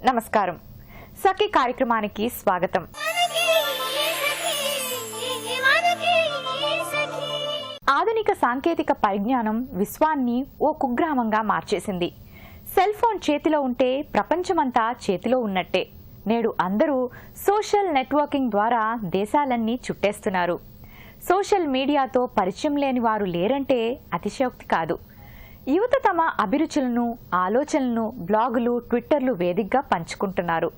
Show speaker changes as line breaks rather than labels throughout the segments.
నమస్కారం. సఖి కార్యక్రమానికి స్వాగతం. ఆధునిక సాంకేతిక పరిజ్ఞానం విశ్వాన్ని ఓ కుగ్రామంగా మార్చేసింది. సెల్ ఫోన్ చేతిలో ఉంటే ప్రపంచమంతా చేతిలో ఉన్నట్టే. నేడు అందరూ సోషల్ నెట్వర్కింగ్ ద్వారా దేశాలన్నీ చుట్టేస్తున్నారు. సోషల్ మీడియాతో పరిచయం లేని వారు లేరంటే అతిశయోక్తి కాదు. యువత తమ అభిరుచులను, ఆలోచనలను బ్లాగులు, ట్విట్టర్లు వేదికగా పంచుకుంటున్నారు.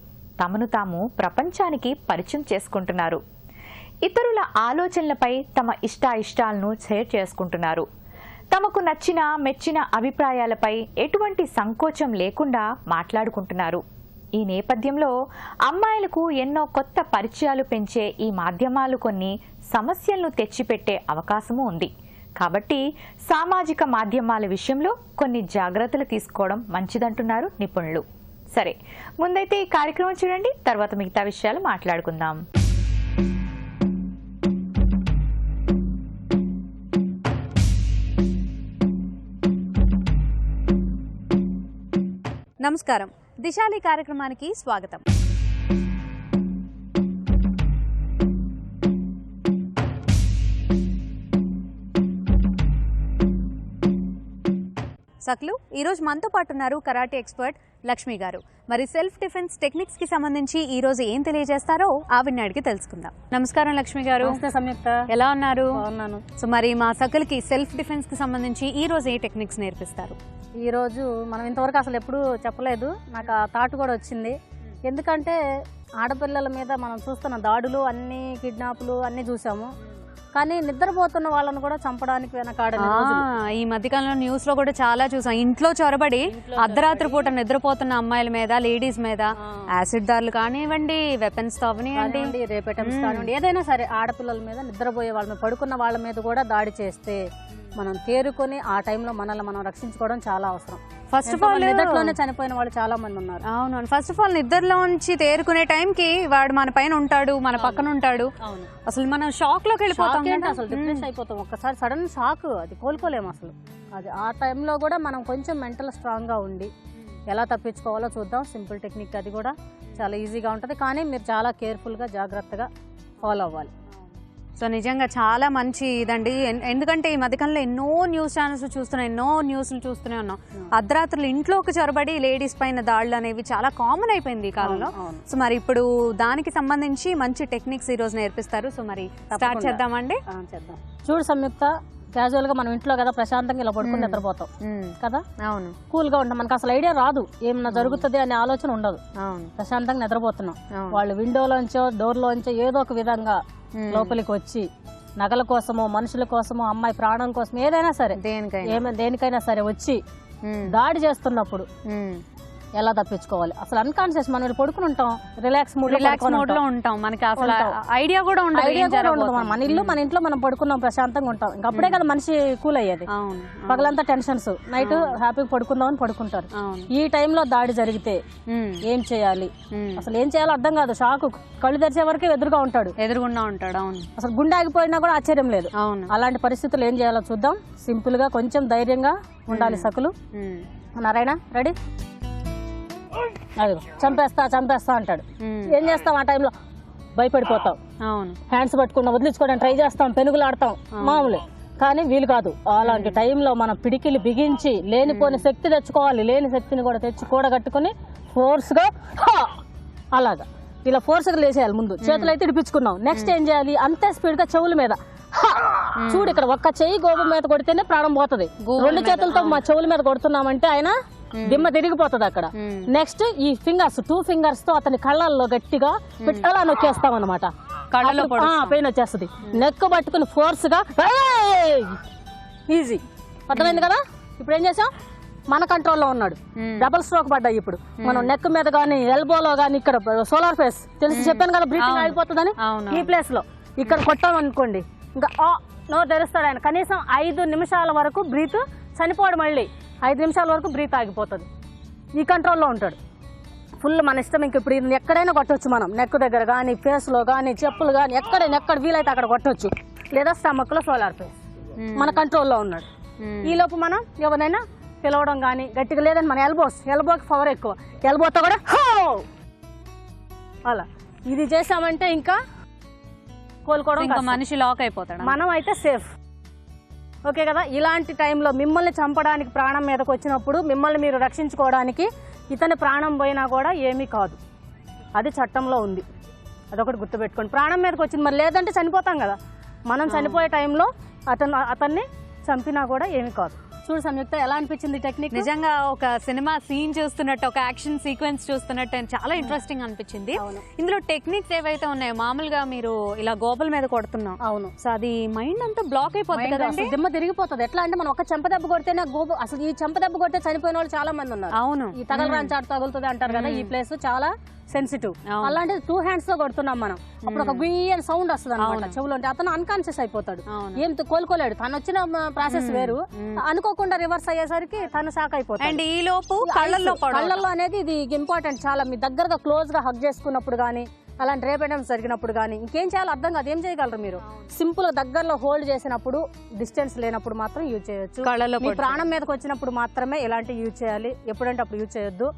తమను తాము ప్రపంచానికి పరిచయం చేసుకుంటున్నారు. ఇతరుల ఆలోచనలపై తమ ఇష్టాయిష్టాలను షేర్ చేసుకుంటున్నారు. తమకు నచ్చిన, మెచ్చిన అభిప్రాయాలపై ఎటువంటి సంకోచం లేకుండా మాట్లాడుకుంటున్నారు. ఈ నేపథ్యంలో అమ్మాయిలకు ఎన్నో కొత్త పరిచయాలు పెంచే ఈ మాధ్యమాలు కొన్ని సమస్యలను తెచ్చిపెట్టే అవకాశము ఉంది. కాబట్టి సామాజిక మాధ్యమాల విషయంలో కొన్ని జాగ్రత్తలు తీసుకోవడం మంచిదంటున్నారు నిపుణులు. సరే, ముందైతే ఈ కార్యక్రమం చూడండి, తర్వాత మిగతా విషయాలు మాట్లాడుకుందాం.
నమస్కారం. దిశాలి కార్యక్రమానికి స్వాగతం. సక్లు ఈరోజు మనతో పాటు ఉన్నారు కరాటే ఎక్స్పర్ట్ లక్ష్మి గారు. మరి సెల్ఫ్ డిఫెన్స్ టెక్నిక్స్ కి సంబంధించి ఈ రోజు ఏం తెలియజేస్తారో ఆవిడని అడిగి తెలుసుకుందాం. నమస్కారం లక్ష్మి గారు.
సంయుక్త,
ఎలా ఉన్నారు?
బాగున్నాను.
సో మరి మా సకలకి సెల్ఫ్ డిఫెన్స్ కి సంబంధించి ఈ రోజు ఏ టెక్నిక్స్ నేర్పిస్తారు?
ఈ రోజు మనం ఇంతవరకు అసలు ఎప్పుడు చెప్పలేదు. నాకు ఆ థాట్ కూడా వచ్చింది. ఎందుకంటే ఆడపిల్లల మీద మనం చూస్తున్న దాడులు అన్ని, కిడ్నాప్లు అన్ని చూసాము. కానీ నిద్రపోతున్న వాళ్ళని కూడా చంపడానికి వెనకాడని
ఈ మధ్యకాలంలో న్యూస్ లో కూడా చాలా చూసాం. ఇంట్లో చొరబడి అర్ధరాత్రి పూట నిద్రపోతున్న అమ్మాయిల మీద, లేడీస్ మీద యాసిడ్ దారులు కానివ్వండి, వెపన్స్ తో అవనివ్వండి,
రేప్ అటెంప్ట్స్ కానివ్వండి, ఏదైనా సరే ఆడపిల్లల మీద, నిద్రపోయే వాళ్ళ మీద, పడుకున్న వాళ్ళ మీద కూడా దాడి చేస్తే మనం తేరుకొని ఆ టైంలో మనల్ని మనం రక్షించుకోవడం చాలా అవసరం.
ఫస్ట్ ఆఫ్ ఆల్
నిద్రలోనే చనిపోయిన వాళ్ళు చాలా మంది ఉన్నారు.
అవును. ఫస్ట్ ఆఫ్ ఆల్ నిద్రలోంచి తేరుకునే టైంకి వాడు మన పైన ఉంటాడు, మన పక్కన ఉంటాడు. అసలు మనం షాక్ లోకి వెళ్ళిపోతాం,
అసలు డిప్రెస్ అయిపోతాం. ఒక్కసారి సడన్ షాక్, అది కోలుకోలేము అసలు. అది ఆ టైంలో కూడా మనం కొంచెం మెంటల్ స్ట్రాంగ్ గా ఉండి ఎలా తప్పించుకోవాలో చూద్దాం. సింపుల్ టెక్నిక్, అది కూడా చాలా ఈజీగా ఉంటుంది. కానీ మీరు చాలా కేర్ఫుల్ గా, జాగ్రత్తగా ఫాలో అవ్వాలి.
సో నిజంగా చాలా మంచి ఇదండి. ఎందుకంటే ఈ మధ్యకాలంలో ఎన్నో న్యూస్ ఛానల్స్ చూస్తున్నాం, ఎన్నో న్యూస్లు చూస్తూనే ఉన్నాం. అర్ధరాత్రులు ఇంట్లోకి చొరబడి లేడీస్ పైన దాడులు అనేవి చాలా కామన్ అయిపోయింది ఈ కాలంలో. సో మరి ఇప్పుడు దానికి సంబంధించి మంచి టెక్నిక్స్ ఈ రోజు నేర్పిస్తారు. సో మరి స్టార్ట్ చేద్దామండి.
చేద్దాం. చూడు సంయుక్త, క్యాజువల్ గా మనం ఇంట్లో కదా ప్రశాంతంగా ఇలా పడుకుని నిద్రపోతాం కదా. అవును. కూల్ గా ఉంటాం. మనకు అసలు ఐడియా రాదు, ఏమన్నా జరుగుతుంది అనే ఆలోచన ఉండదు. ప్రశాంతంగా నిద్రపోతున్నాం. వాళ్ళు విండోలోంచో, డోర్ లోంచో ఏదో ఒక విధంగా లోపలికి వచ్చి నగల కోసమో, మనుషుల కోసమో, అమ్మాయి ప్రాణం కోసం, ఏదైనా సరే, దేనికైనా సరే వచ్చి దాడి చేస్తున్నప్పుడు ఎలా తప్పించుకోవాలి? అసలు అన్కాన్షియస్, మనం పడుకుని ఉంటాం, రిలాక్స్ మూడ్
లో ఉంటాం. మనకి అసలు ఐడియా కూడా ఉండదు.
మన ఇల్లు, మన ఇంట్లో మనం పడుకున్నాం, ప్రశాంతంగా ఉంటాం. ఇంకా అప్పుడే కదా మనిషి కూల్ అయ్యేది. పగలంతా టెన్షన్స్, నైట్ హ్యాపీగా పడుకుందాం అని పడుకుంటారు. ఈ టైంలో దాడి జరిగితే ఏం చేయాలి? అసలు ఏం చేయాలో అర్థం కాదు. షాక్, కళ్ళు తెరిచే వరకు ఎదురుగా ఉంటాడు.
అవును.
అసలు గుండె ఆగిపోయినా కూడా ఆశ్చర్యం లేదు. అలాంటి పరిస్థితులు ఏం చేయాలో చూద్దాం. సింపుల్ గా, కొంచెం ధైర్యంగా ఉండాలి. సకులు నారాయణ, రెడీ? అదిగో చంపేస్తా అంటాడు. ఏం చేస్తాం ఆ టైంలో? భయపడిపోతాం. హ్యాండ్స్ పట్టుకున్నా వదిలించుకోవడానికి ట్రై చేస్తాం, పెనుగులాడతాం, మామూలు. కానీ వీలు కాదు. అలాంటి టైంలో మనం పిడికిలు బిగించి లేనిపోని శక్తి తెచ్చుకోవాలి. లేని శక్తిని కూడా తెచ్చి కూడగట్టుకుని ఫోర్స్ గా అలాగా ఇలా ఫోర్స్ గా లేచేయాలి. ముందు చేతులు అయితే ఇడిపించుకున్నాం. నెక్స్ట్ ఏం చేయాలి? అంతే స్పీడ్ గా చెవుల మీద. చూడు, ఇక్కడ ఒక్క చెయ్యి గోబు మీద కొడితేనే ప్రాణం పోతుంది. రెండు చేతులతో మా చెవుల మీద కొడుతున్నామంటే ఆయన దిమ్మ తిరిగిపోతుంది అక్కడ. నెక్స్ట్ ఈ ఫింగర్స్, 2 ఫింగర్స్ తో అతని కళ్ళల్లో గట్టిగా పిట్టలా నొక్కేస్తాం అనమాట. పెయిన్ వచ్చేస్తుంది. నెక్ పట్టుకుని ఫోర్స్ గా ఈజీ. అర్థమైంది కదా? ఇప్పుడు ఏం చేసాం? మన కంట్రోల్లో ఉన్నాడు. డబుల్ స్ట్రోక్ పడ్డాయి. ఇప్పుడు మనం నెక్ మీద గానీ, ఎల్బోలో గానీ, ఇక్కడ సోలార్ ఫేస్ తెలిసి చెప్పాను కదా, బ్రీతింగ్ ఆగిపోతుందని. ఈ ప్లేస్ లో ఇక్కడ కొట్టాం అనుకోండి, ఇంకా నోరు తెరుస్తాడు ఆయన. కనీసం 5 నిమిషాల వరకు బ్రీత్, చనిపోవడం మళ్ళీ 5 నిమిషాల వరకు బ్రీత్ ఆగిపోతుంది. ఈ కంట్రోల్లో ఉంటాడు. ఫుల్ మన ఇష్టం. ఇంక ఇప్పుడు ఎక్కడైనా కొట్టొచ్చు మనం. నెక్ దగ్గర కానీ, ఫేస్లో కానీ, చెప్పులు కానీ, ఎక్కడ వీలైతే అక్కడ కొట్టొచ్చు. లేదా స్టమక్ లో సోలార్ ఫేస్ మన కంట్రోల్లో ఉన్నాడు. ఈ లోపు మనం ఎవరైనా పిలవడం కానీ గట్టిగా లేదని మన ఎల్బోకి పవర్ ఎక్కువ, ఎల్బోతో కూడా హో అలా ఇది చేసామంటే ఇంకా కోలుకోవడం
ఇంకా మనిషి లాక్ అయిపోతాడు.
మనం అయితే సేఫ్. ఓకే కదా. ఇలాంటి టైంలో మిమ్మల్ని చంపడానికి ప్రాణం మీదకి వచ్చినప్పుడు మిమ్మల్ని మీరు రక్షించుకోవడానికి ఇతని ప్రాణం పోయినా కూడా ఏమీ కాదు, అది చట్టంలో ఉంది. అదొకటి గుర్తుపెట్టుకోండి. ప్రాణం మీదకి వచ్చింది మరి, లేదంటే చనిపోతాం కదా. మనం చనిపోయే టైంలో అతన్ని చంపినా కూడా ఏమీ కాదు. చూడు సంయుక్త, ఎలా అనిపించింది టెక్నిక్?
నిజంగా ఒక సినిమా సీన్ చూస్తున్నట్టు, ఒక యాక్షన్ సీక్వెన్స్ చూస్తున్నట్టు చాలా ఇంట్రెస్టింగ్ అనిపించింది. ఇందులో టెక్నిక్స్ ఏవైతే ఉన్నాయో, మామూలుగా మీరు ఇలా గోపుల మీద కొడుతున్నాం, అవును, సో అది మైండ్ అంతా బ్లాక్ అయిపోతుంది కదండి,
దిమ్మ తిరిగిపోతుంది. ఎట్లా అంటే మనం ఒక చెంప దెబ్బ కొడితేనే గోపు, అసలు ఈ చెంప దెబ్బ కొడితే చనిపోయిన వాళ్ళు చాలా మంది ఉన్నారు.
అవును,
ఈ తగలరాని చాటు తగులుతుంది అంటారు కదా, ఈ ప్లేస్ చాలా సెన్సిటివ్. అలాంటిది 2 hands తో కొడుతున్నాం మనం, అప్పుడు ఒక గుయ్యని సౌండ్ వస్తుంది అనమాట చెవులో. అంటే అతను అన్కాన్షియస్ అయిపోతాడు, ఏం కోలుకోలేడు. తను వచ్చిన ప్రాసెస్ వేరు, అనుకోకుండా రివర్స్ అయ్యేసరికి తను షాక్ అయిపోతాడు.
అండ్ ఈ లోపు
కళ్ళల్లో అనేది ఇది ఇంపార్టెంట్ చాలా. మీ దగ్గరగా క్లోజ్ గా హగ్ చేసుకున్నప్పుడు కానీ, అలాంటి రేప్ అటెంప్ట్స్ జరిగినప్పుడు కానీ, ఇంకేం చేయాలో అర్థం కాదు, ఏం చేయగలరు మీరు? సింపుల్ దగ్గరలో హోల్డ్ చేసినప్పుడు, డిస్టెన్స్ లేనప్పుడు మాత్రం యూజ్ చేయొచ్చు. మీ ప్రాణం మీదకి వచ్చినప్పుడు మాత్రమే ఇలాంటి యూజ్ చేయాలి, ఎప్పుడంటే అప్పుడు యూజ్ చేయొద్దు.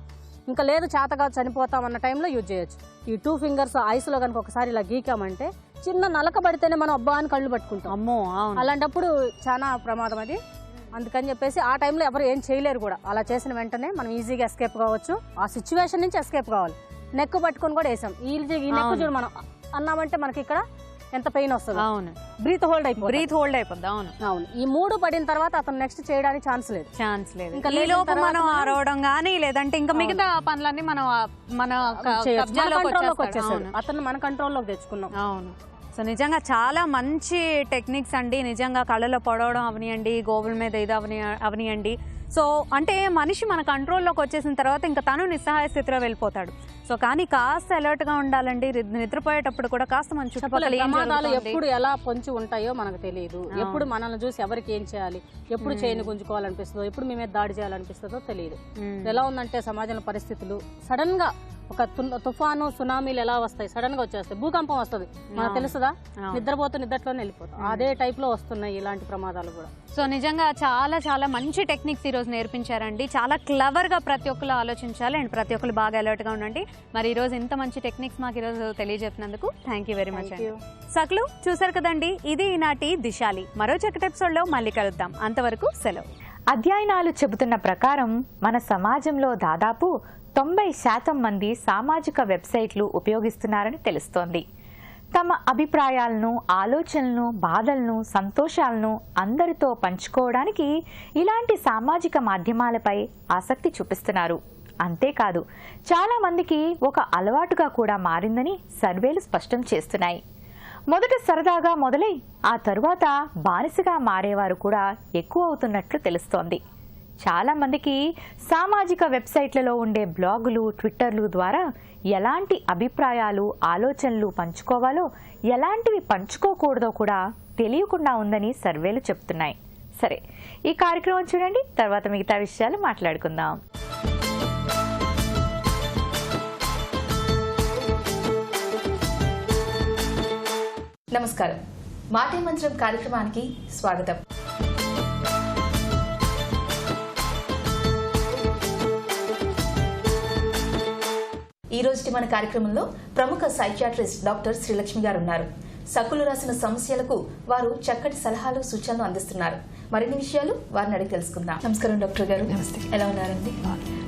ఇంకా లేదు చేతగా చనిపోతాం అన్న టైంలో యూజ్ చేయొచ్చు. ఈ 2 fingers ఐస్లో కనుక ఒకసారి ఇలా గీకామంటే చిన్న నలక పడితేనే మనం అబ్బా అని కళ్ళు పట్టుకుంటాం.
అమ్మో,
అలాంటప్పుడు చాలా ప్రమాదం అది. అందుకని చెప్పేసి ఆ టైంలో ఎవరు ఏం చేయలేరు కూడా. అలా చేసిన వెంటనే మనం ఈజీగా ఎస్కేప్ కావచ్చు, ఆ సిచ్యువేషన్ నుంచి ఎస్కేప్ కావాలి. నెక్ పట్టుకొని కూడా వేసాం. ఈ నెక్ చూడు మనం అన్నామంటే మనకి ఇక్కడ ఎంత పెయిన్ వస్తుంది.
అవును,
బ్రీత్ హోల్డ్ అయిపోద్ది.
అవును
అవును, ఈ 3 పడిన తర్వాత అతను నెక్స్ట్ చేయడానికి ఛాన్స్ లేదు.
ఇంకా ఈ లోపు మనం అరవడం గానీ, లేదంటే ఇంకా మిగతా పనులన్నీ మన
కంట్రోల్లోకి వచ్చేసాడు. అతను మన కంట్రోల్లోకి తెచ్చుకున్నాం.
అవును. సో నిజంగా చాలా మంచి టెక్నిక్స్ అండి. నిజంగా కళ్ళలో పొడవడం అవనియండి, గోవుల మీద ఇది అవనియండి. సో అంటే మనిషి మన కంట్రోల్లోకి వచ్చేసిన తర్వాత ఇంకా తను నిస్సహాయ స్థితిలో వెళ్ళిపోతాడు. సో కానీ కాస్త అలర్ట్ గా ఉండాలండి. నిద్రపోయేటప్పుడు కూడా కాస్త మన చుట్టుపక్కల
ప్రమాదాలు ఎప్పుడు ఎలా పొంచి ఉంటాయో మనకు తెలియదు. ఎప్పుడు మనల్ని చూసి ఎవరికి ఏం చేయాలి, ఎప్పుడు చేయని గుంజుకోవాలనిపిస్తుందో, ఎప్పుడు మీ మీద దాడి చేయాలనిపిస్తుందో తెలియదు. ఎలా ఉందంటే సమాజంలో పరిస్థితులు సడన్ గా ఒక తుఫాను, సునామీలు ఎలా వస్తాయి, సడన్ గా వచ్చేస్తాయి. భూకంపం వస్తుంది, మనకు తెలుసుదా? నిద్రట్లోనే వెళ్ళిపోతాం. అదే టైప్ లో వస్తున్నాయి ఇలాంటి ప్రమాదాలు కూడా.
సో నిజంగా చాలా చాలా మంచి టెక్నిక్స్ ఈ రోజు నేర్పించారండి. చాలా క్లవర్ గా ప్రతి ఒక్కరు ఆలోచించాలి అండ్ ప్రతి ఒక్కరు బాగా అలర్ట్ గా ఉండండి. మరి ఈ రోజు ఇంత మంచి టెక్నిక్స్ మాకు ఈ రోజు తెలియజెప్పినందుకు థ్యాంక్ యూ వెరీ మచ్ అండి. సకులు చూసారు కదండి, ఇది ఈనాటి దిశాలి. మరో చక్కటి ఎపిసోడ్ లో మళ్ళీ కలుద్దాం. అంతవరకు సెలవు.
అధ్యయనాలు చెబుతున్న ప్రకారం మన సమాజంలో దాదాపు 90% మంది సామాజిక వెబ్సైట్లు ఉపయోగిస్తున్నారని తెలుస్తోంది. తమ అభిప్రాయాలను, ఆలోచనలను, బాధలను, సంతోషాలను అందరితో పంచుకోవడానికి ఇలాంటి సామాజిక మాధ్యమాలపై ఆసక్తి చూపిస్తున్నారు. అంతేకాదు, చాలా మందికి ఒక అలవాటుగా కూడా మారిందని సర్వేలు స్పష్టం చేస్తున్నాయి. మొదట సరదాగా మొదలై ఆ తరువాత బానిసగా మారేవారు కూడా ఎక్కువ అవుతున్నట్లు తెలుస్తోంది. చాలా మందికి సామాజిక వెబ్సైట్లలో ఉండే బ్లాగులు, ట్విట్టర్లు ద్వారా ఎలాంటి అభిప్రాయాలు, ఆలోచనలు పంచుకోవాలో, ఎలాంటివి పంచుకోకూడదో కూడా తెలియకుండా ఉందని సర్వేలు చెప్తున్నాయి. సరే, ఈ కార్యక్రమం చూడండి, తర్వాత మిగతా విషయాలు మాట్లాడుకుందాం.
నమస్కారం, మాటే మంత్రం కార్యక్రమానికి స్వాగతం. ఈ రోజు మన కార్యక్రమంలో ప్రముఖ సైకియాట్రిస్ట్ డాక్టర్ శ్రీలక్ష్మి గారు ఉన్నారు. సకులు రాసిన సమస్యలకు వారు చక్కటి సలహాలు, సూచనలు అందిస్తున్నారు. మరిన్ని విషయాలు వారిని అడిగి తెలుసుకుందాం. నమస్కారం డాక్టర్ గారు.
నమస్తే.
ఎలా ఉన్నారండి?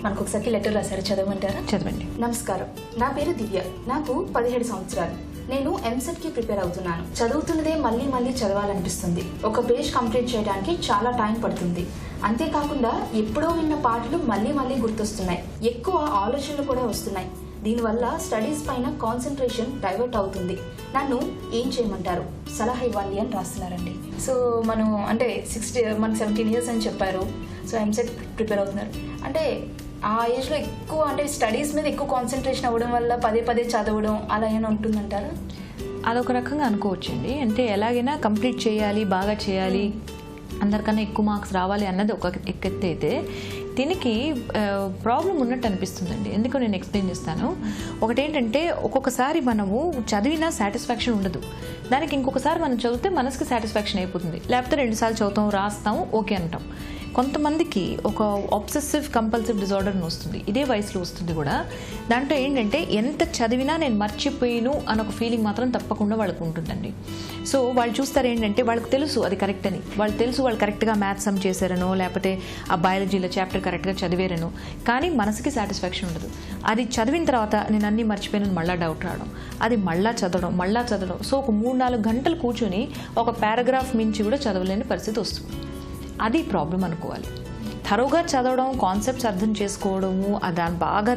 మనకు ఒకసారి లెటర్ రాశారు, చదవమంటారా?
చదవండి.
నమస్కారం, నా పేరు దివ్య. నాకు 17 సంవత్సరాలు. నేను ఎంసెట్ కి ప్రిపేర్ అవుతున్నాను. చదువుతున్నదే మళ్ళీ మళ్ళీ చదవాలనిపిస్తుంది. ఒక పేజ్ కంప్లీట్ చేయడానికి చాలా టైం పడుతుంది. అంతేకాకుండా ఎప్పుడో విన్న పాటలు మళ్ళీ మళ్ళీ గుర్తొస్తున్నాయి. ఎక్కువ ఆలోచనలు కూడా వస్తున్నాయి. దీనివల్ల స్టడీస్ పైన కాన్సన్ట్రేషన్ డైవర్ట్ అవుతుంది. నన్ను ఏం చేయమంటారు? సలహా ఇవ్వండి అని రాస్తున్నారండి. సో మనం అంటే 17 years అని చెప్పారు. సో ఎంసెట్ ప్రిపేర్ అవుతున్నారు అంటే ఆ ఏజ్లో ఎక్కువ అంటే స్టడీస్ మీద ఎక్కువ కాన్సన్ట్రేషన్ అవ్వడం వల్ల పదే పదే చదవడం అలా ఏమైనా ఉంటుందంటారా?
అదొక రకంగా అనుకోవచ్చండి. అంటే ఎలాగైనా కంప్లీట్ చేయాలి, బాగా చేయాలి, అందరికన్నా ఎక్కువ మార్క్స్ రావాలి అన్నది ఒక ఎత్తు అయితే, దీనికి ప్రాబ్లం ఉన్నట్టు అనిపిస్తుందండి. ఎందుకు నేను ఎక్స్ప్లెయిన్ చేస్తాను. ఒకటేంటంటే ఒక్కొక్కసారి మనము చదివినా సాటిస్ఫాక్షన్ ఉండదు. దానికి ఇంకొకసారి మనం చదివితే మనసుకి సాటిస్ఫాక్షన్ అయిపోతుంది. లేకపోతే 2 సార్లు చదువుతాం, రాస్తాము, ఓకే అంటాం. కొంతమందికి ఒక ఆబ్సెసివ్ కంపల్సివ్ డిజార్డర్ అని వస్తుంది, ఇదే వయసులో వస్తుంది కూడా. దాంట్లో ఏంటంటే ఎంత చదివినా నేను మర్చిపోయాను అని ఒక ఫీలింగ్ మాత్రం తప్పకుండా వాళ్ళకు ఉంటుందండి. సో వాళ్ళు చూస్తారు ఏంటంటే వాళ్ళకి తెలుసు అది కరెక్ట్ అని, వాళ్ళు తెలుసు వాళ్ళు కరెక్ట్గా మ్యాథ్స్ సమ్ చేశారనో లేకపోతే ఆ బయాలజీలో చాప్టర్ కరెక్ట్గా చదివారనో, కానీ మనసుకి సాటిస్ఫాక్షన్ ఉండదు. అది చదివిన తర్వాత నేను అన్నీ మర్చిపోయాను మళ్ళీ డౌట్ రావడం, అది మళ్ళీ చదవడం. సో ఒక 3-4 గంటలు కూర్చొని ఒక పారాగ్రాఫ్ మించి కూడా చదవలేని పరిస్థితి వస్తుంది. అది ప్రాబ్లం అనుకోవాలి. థరోగా చదవడం, కాన్సెప్ట్స్ అర్థం చేసుకోవడము,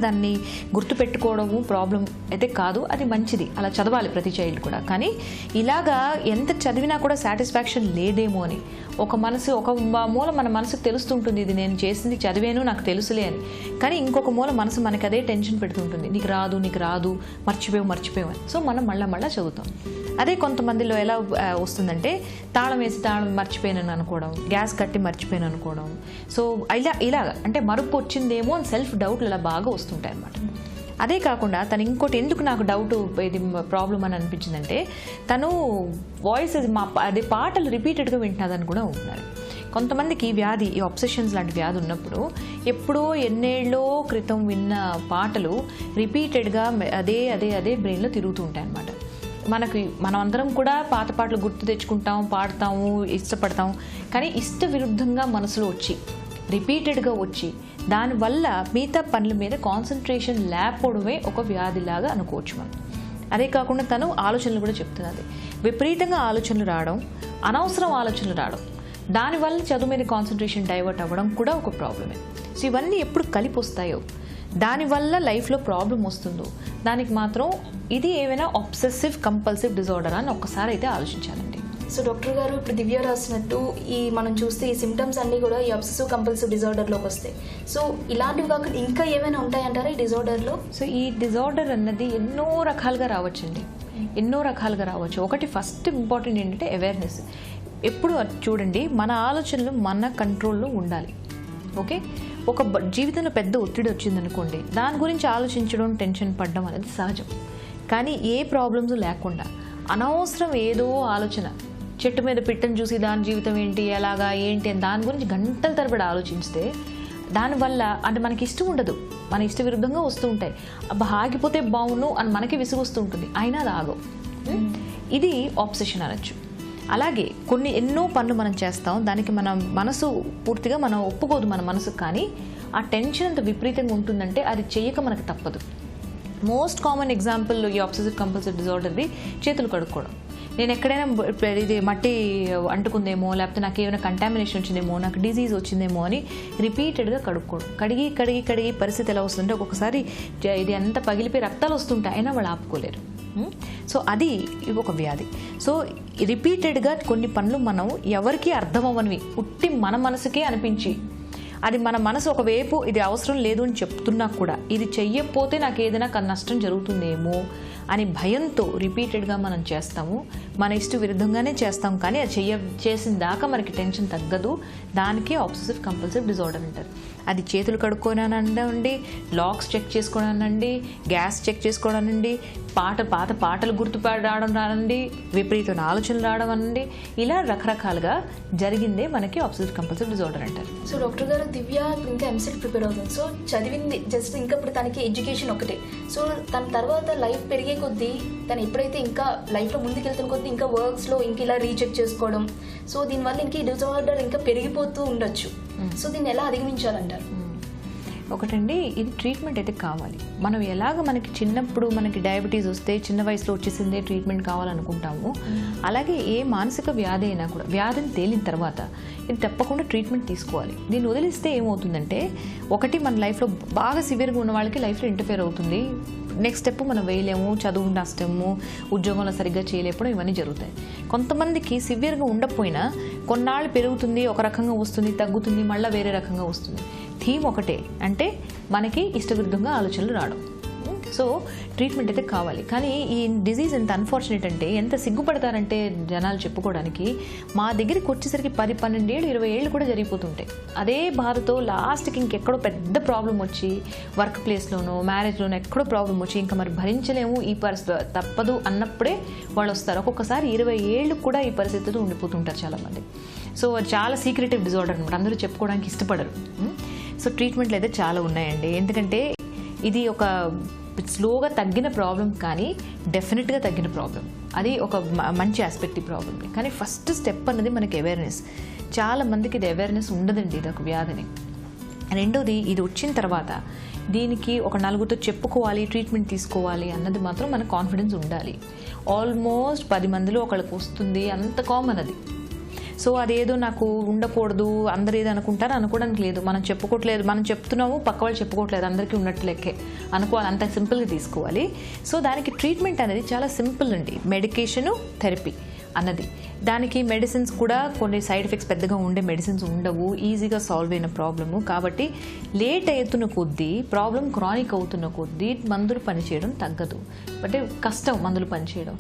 దాన్ని గుర్తుపెట్టుకోవడము ప్రాబ్లం అయితే కాదు, అది మంచిది, అలా చదవాలి ప్రతి చైల్డ్ కూడా. కానీ ఇలాగా ఎంత చదివినా కూడా సాటిస్ఫాక్షన్ లేదేమో అని ఒక మూల మన మనసుకు తెలుస్తుంటుంది, ఇది నేను చేసింది చదివాను నాకు తెలుసులే అని. కానీ ఇంకొక మూల మనసు మనకి అదే టెన్షన్ పెడుతుంటుంది, నీకు రాదు మర్చిపోయావు అని. సో మనం మళ్ళా చదువుతాం. అదే కొంతమందిలో ఎలా వస్తుందంటే తాళం వేసి మర్చిపోయాను అనుకోవడం, గ్యాస్ కట్టి మర్చిపోయాను అనుకోవడం. సో ఇలాగా అంటే మరుపు వచ్చిందేమో అని సెల్ఫ్ డౌట్లు ఇలా బాగా వస్తుంటాయి అన్నమాట. అదే కాకుండా తను ఇంకోటి ఎందుకు నాకు డౌట్ ఇది ప్రాబ్లం అని అనిపించిందంటే తను వాయిస్ అదే పాటలు రిపీటెడ్గా వింటున్నదని కూడా ఉంటున్నారు. కొంతమందికి వ్యాధి, ఈ ఆబ్సెషన్స్ లాంటి వ్యాధి ఉన్నప్పుడు ఎప్పుడో ఎన్నేళ్ళో క్రితం విన్న పాటలు రిపీటెడ్గా అదే బ్రెయిన్లో తిరుగుతూ ఉంటాయి అన్నమాట. మనం అందరం కూడా పాత పాటలు గుర్తు తెచ్చుకుంటాం, పాడతాము, ఇష్టపడతాం. కానీ ఇష్ట విరుద్ధంగా మనసులో వచ్చి రిపీటెడ్గా వచ్చి దానివల్ల మిగతా పనుల మీద కాన్సన్ట్రేషన్ లేకపోవడమే ఒక వ్యాధిలాగా అనుకోవచ్చు మనం. అదే కాకుండా తను ఆలోచనలు కూడా చెప్తున్నది, విపరీతంగా ఆలోచనలు రావడం, అనవసరం ఆలోచనలు రావడం, దానివల్ల చదువు మీద కాన్సన్ట్రేషన్ డైవర్ట్ అవ్వడం కూడా ఒక ప్రాబ్లమే. సో ఇవన్నీ ఎప్పుడు కలిపి వస్తాయో, దానివల్ల లైఫ్లో ప్రాబ్లం వస్తుందో దానికి మాత్రం ఇది ఏమైనా ఆబ్సెసివ్ కంపల్సివ్ డిజార్డర్ అని ఒక్కసారి అయితే ఆలోచించాలండి.
సో డాక్టర్ గారు ఇప్పుడు దివ్య రాసినట్టు మనం చూస్తే ఈ సిమ్టమ్స్ అన్నీ కూడా ఈ అబ్సెసివ్ కంపల్సివ్ డిజార్డర్లోకి వస్తాయి. సో ఇలాంటివి కాకుండా ఇంకా ఏమైనా ఉంటాయంటారా ఈ డిజార్డర్లో?
సో ఈ డిజార్డర్ అన్నది ఎన్నో రకాలుగా రావచ్చండి, ఒకటి ఫస్ట్ ఇంపార్టెంట్ ఏంటంటే అవేర్నెస్. ఎప్పుడు చూడండి, మన ఆలోచనలు మన కంట్రోల్లో ఉండాలి. ఓకే, ఒక జీవితంలో పెద్ద ఒత్తిడి వచ్చిందనుకోండి, దాని గురించి ఆలోచించడం, టెన్షన్ పడడం అనేది సహజం. కానీ ఏ ప్రాబ్లమ్స్ లేకుండా అనవసరం ఏదో ఆలోచన, చెట్టు మీద పిట్టను చూసి దాని జీవితం ఏంటి, ఎలాగా ఏంటి అని దాని గురించి గంటల తరబడి ఆలోచిస్తే దానివల్ల అంటే మనకి ఇష్టం ఉండదు, మన ఇష్ట విరుద్ధంగా వస్తూ ఉంటాయి. అబ్బా ఆగిపోతే బాగుండు అని మనకి విసుగొస్తూ ఉంటుంది, అయినా అది ఆగవు. ఇది ఆబ్సెషన్ అనొచ్చు. అలాగే ఎన్నో పనులు మనం చేస్తాం, దానికి మన మనసు పూర్తిగా మనం ఒప్పుకోదు మన మనసు. కానీ ఆ టెన్షన్ అంత విపరీతంగా ఉంటుందంటే అది చేయక మనకు తప్పదు. మోస్ట్ కామన్ ఎగ్జాంపుల్ ఈ ఆబ్సెసివ్ కంపల్సివ్ డిజార్డర్ది చేతులు కడుక్కోవడం. నేను ఎక్కడైనా ఇది మట్టి అంటుకుందేమో, లేకపోతే నాకు ఏమైనా కంటామినేషన్ వచ్చిందేమో, నాకు డిజీజ్ వచ్చిందేమో అని రిపీటెడ్గా కడుక్కోవడం. కడిగి పరిస్థితి ఎలా వస్తుందంటే ఒక్కొక్కసారి ఇది అంతా పగిలిపోయి రక్తాలు వస్తుంటాయి, అయినా వాళ్ళు ఆపుకోలేరు. సో అది ఒక వ్యాధి. సో రిపీటెడ్గా కొన్ని పనులు మనం ఎవరికి అర్థమవనివి పుట్టి మన మనసుకే అనిపించి, అది మన మనసు ఒకవైపు ఇది అవసరం లేదు అని చెప్తున్నా కూడా ఇది చెయ్యకపోతే నాకు ఏదైనా నష్టం జరుగుతుందేమో అని భయంతో రిపీటెడ్గా మనం చేస్తాము, మన ఇష్ట విరుద్ధంగానే చేస్తాం. కానీ అది చేసిన దాకా మనకి టెన్షన్ తగ్గదు. దానికి ఆబ్సెసివ్ కంపల్సివ్ డిజార్డర్ అంటారు. అది చేతులు కడుక్కోనానండి, లాక్స్ చెక్ చేసుకోవడానండి, గ్యాస్ చెక్ చేసుకోవడానండి, పాత పాటలు గుర్తుపడడం రానండి, విపరీతమైన ఆలోచనలు రావడం అనండి, ఇలా రకరకాలుగా జరిగిందే మనకి ఆబ్సెసివ్ కంపల్సివ్ డిజార్డర్ అంటారు.
సో డాక్టర్ గారు, దివ్య ఇప్పుడు ఇంకా ఎంసెట్ ప్రిపేర్ అవుతుంది. సో చదివింది జస్ట్ ఇంకా ఇప్పుడు తనకి ఎడ్యుకేషన్ ఒకటే. సో తన తర్వాత లైఫ్ పెరిగే కొద్దీ తను ఎప్పుడైతే ఇంకా లైఫ్లో ముందుకెళ్తున్న కొద్దీ ఇంకా వర్క్స్లో ఇంకా ఇలా రీచెక్ చేసుకోవడం, సో దీనివల్ల ఇంకా ఈ డిజార్డర్ ఇంకా పెరిగిపోతూ ఉండొచ్చు. సో దీన్ని ఎలా అధిగమించాలంటారు?
ఒకటండి, ఇది ట్రీట్మెంట్ అయితే కావాలి. మనం ఎలాగ మనకి చిన్నప్పుడు మనకి డయాబెటీస్ వస్తే చిన్న వయసులో వచ్చేసిందే ట్రీట్మెంట్ కావాలనుకుంటాము, అలాగే ఏ మానసిక వ్యాధి అయినా కూడా వ్యాధిని తేలిన తర్వాత ఇది తప్పకుండా ట్రీట్మెంట్ తీసుకోవాలి. దీన్ని వదిలిస్తే ఏమవుతుందంటే, ఒకటి మన లైఫ్లో బాగా సివియర్గా ఉన్న వాళ్ళకి లైఫ్లో ఇంటర్ఫేర్ అవుతుంది, నెక్స్ట్ స్టెప్ మనం వేయలేము, చదువు నష్టము, ఉద్యోగంలో సరిగ్గా చేయలేకపోవడం, ఇవన్నీ జరుగుతాయి. కొంతమందికి సివియర్గా ఉండకపోయినా కొన్నాళ్ళు పెరుగుతుంది, ఒక రకంగా వస్తుంది, తగ్గుతుంది, మళ్ళీ వేరే రకంగా వస్తుంది. థీమ్ ఒకటే, అంటే మనకి ఇష్టవిరుద్ధంగా ఆలోచనలు రావడం. సో ట్రీట్మెంట్ అయితే కావాలి. కానీ ఈ డిజీజ్ ఎంత అన్ఫార్చునేట్ అంటే, ఎంత సిగ్గుపడతారంటే జనాలు చెప్పుకోవడానికి, మా దగ్గరికి వచ్చేసరికి 10, 12 ఏళ్ళు 20 ఏళ్ళు కూడా జరిగిపోతుంటాయి. అదే బాధతో లాస్ట్కి ఇంకెక్కడో పెద్ద ప్రాబ్లం వచ్చి, వర్క్ ప్లేస్లోనో మ్యారేజ్లోనో ఎక్కడో ప్రాబ్లం వచ్చి ఇంకా మరి భరించలేము, ఈ పరిస్థితి తప్పదు అన్నప్పుడే వాళ్ళు వస్తారు. ఒక్కొక్కసారి 20 ఏళ్ళు కూడా ఈ పరిస్థితితో ఉండిపోతుంటారు చాలామంది. సో చాలా సీక్రెటివ్ డిజార్డర్ అనమాట, అందరూ చెప్పుకోవడానికి ఇష్టపడరు. సో ట్రీట్మెంట్లు అయితే చాలా ఉన్నాయండి. ఎందుకంటే ఇది ఒక స్లోగా తగ్గిన ప్రాబ్లం, కానీ డెఫినెట్గా తగ్గిన ప్రాబ్లం. అది ఒక మంచి ఆస్పెక్ట్ ఈ ప్రాబ్లమ్ని. కానీ ఫస్ట్ స్టెప్ అన్నది మనకి అవేర్నెస్. చాలా మందికి ఇది అవేర్నెస్ ఉండదండి ఇది ఒక వ్యాధిని. రెండోది, ఇది వచ్చిన తర్వాత దీనికి ఒక నలుగురితో చెప్పుకోవాలి, ట్రీట్మెంట్ తీసుకోవాలి అన్నది మాత్రం మనకు కాన్ఫిడెన్స్ ఉండాలి. ఆల్మోస్ట్ 10 మందిలో ఒకళ్ళకి వస్తుంది, అంత కామన్ అది. సో అదేదో నాకు ఉండకూడదు, అందరు ఏదో అనుకుంటారు అనుకోవడానికి లేదు. మనం చెప్పుకోవట్లేదు, మనం చెప్తున్నాము, పక్క వాళ్ళు చెప్పుకోవట్లేదు, అందరికీ ఉన్నట్టు లెక్కే అనుకోవాలి, అంత సింపుల్గా తీసుకోవాలి. సో దానికి ట్రీట్మెంట్ అనేది చాలా సింపుల్ అండి. మెడికేషను, థెరపీ అన్నది. దానికి మెడిసిన్స్ కూడా కొన్ని సైడ్ ఎఫెక్ట్స్ పెద్దగా ఉండే మెడిసిన్స్ ఉండవు, ఈజీగా సాల్వ్ అయిన ప్రాబ్లము. కాబట్టి లేట్ అవుతున్న కొద్దీ, ప్రాబ్లం క్రానిక్ అవుతున్న కొద్దీ మందులు పనిచేయడం తగ్గదు. అంటే కష్టం మందులు పనిచేయడం,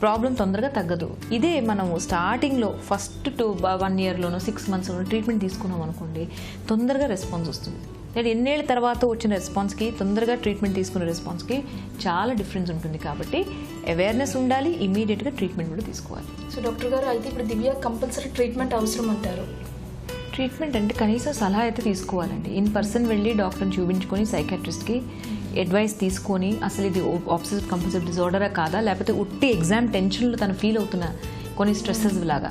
ప్రాబ్లం తొందరగా తగ్గదు. ఇదే మనము స్టార్టింగ్లో ఫస్ట్ 1 ఇయర్లోనో 6 మంత్స్లోనో ట్రీట్మెంట్ తీసుకున్నాం అనుకోండి, తొందరగా రెస్పాన్స్ వస్తుంది. లేదా ఎన్నేళ్ళ తర్వాత వచ్చిన రెస్పాన్స్కి, తొందరగా ట్రీట్మెంట్ తీసుకున్న రెస్పాన్స్కి చాలా డిఫరెన్స్ ఉంటుంది. కాబట్టి అవేర్నెస్ ఉండాలి, ఇమీడియట్గా ట్రీట్మెంట్ కూడా తీసుకోవాలి.
సో డాక్టర్ గారు, అయితే ఇప్పుడు దివ్య కంపల్సరీ ట్రీట్మెంట్ అవసరం అంటారు?
ట్రీట్మెంట్ అంటే కనీసం సలహా అయితే తీసుకోవాలండి. ఇన్ పర్సన్ వెళ్ళి డాక్టర్ని చూపించుకొని, సైకాట్రిస్ట్కి అడ్వైస్ తీసుకొని, అసలు ఇది ఆబ్సెసివ్ కంపల్సివ్ డిజార్డరా కాదా, లేకపోతే ఉట్టి ఎగ్జామ్ టెన్షన్లో తను ఫీల్ అవుతున్న కొన్ని స్ట్రెస్సెస్ లాగా,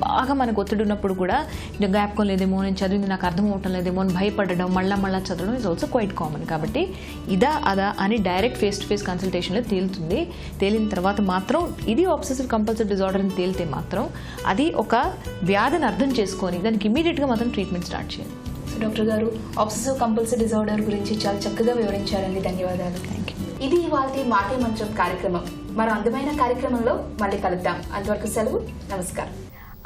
బాగా మనకు ఒత్తిడి ఉన్నప్పుడు కూడా జ్ఞాపకం లేదేమో, నేను చదివింది నాకు అర్థం అవటం లేదేమో అని భయపడడం, మళ్ళా చదవడం ఇస్ ఆల్సో క్వైట్ కామన్. కాబట్టి ఇదా అదా అని డైరెక్ట్ ఫేస్ టు ఫేస్ కన్సల్టేషన్లో తేలుతుంది. తేలిన తర్వాత మాత్రం ఇది ఆబ్సెసివ్ కంపల్సివ్ డిజార్డర్ అని తేలితే మాత్రం అది ఒక వ్యాధిని అర్థం చేసుకొని దానికి ఇమీడియట్గా మాత్రం ట్రీట్మెంట్ స్టార్ట్ చేయాలి.
సో డాక్టర్ గారు, ఆబ్సెసివ్ కంపల్సివ్ డిజార్డర్ గురించి చాలా చక్కగా వివరించారండి. ధన్యవాదాలు.
Thank you.
ఇది ఇవాళ మాటే మంచం కార్యక్రమం. మరో అందమైన కార్యక్రమంలో మళ్ళీ కలుద్దాం. అంతవరకు సెలవు, నమస్కారం.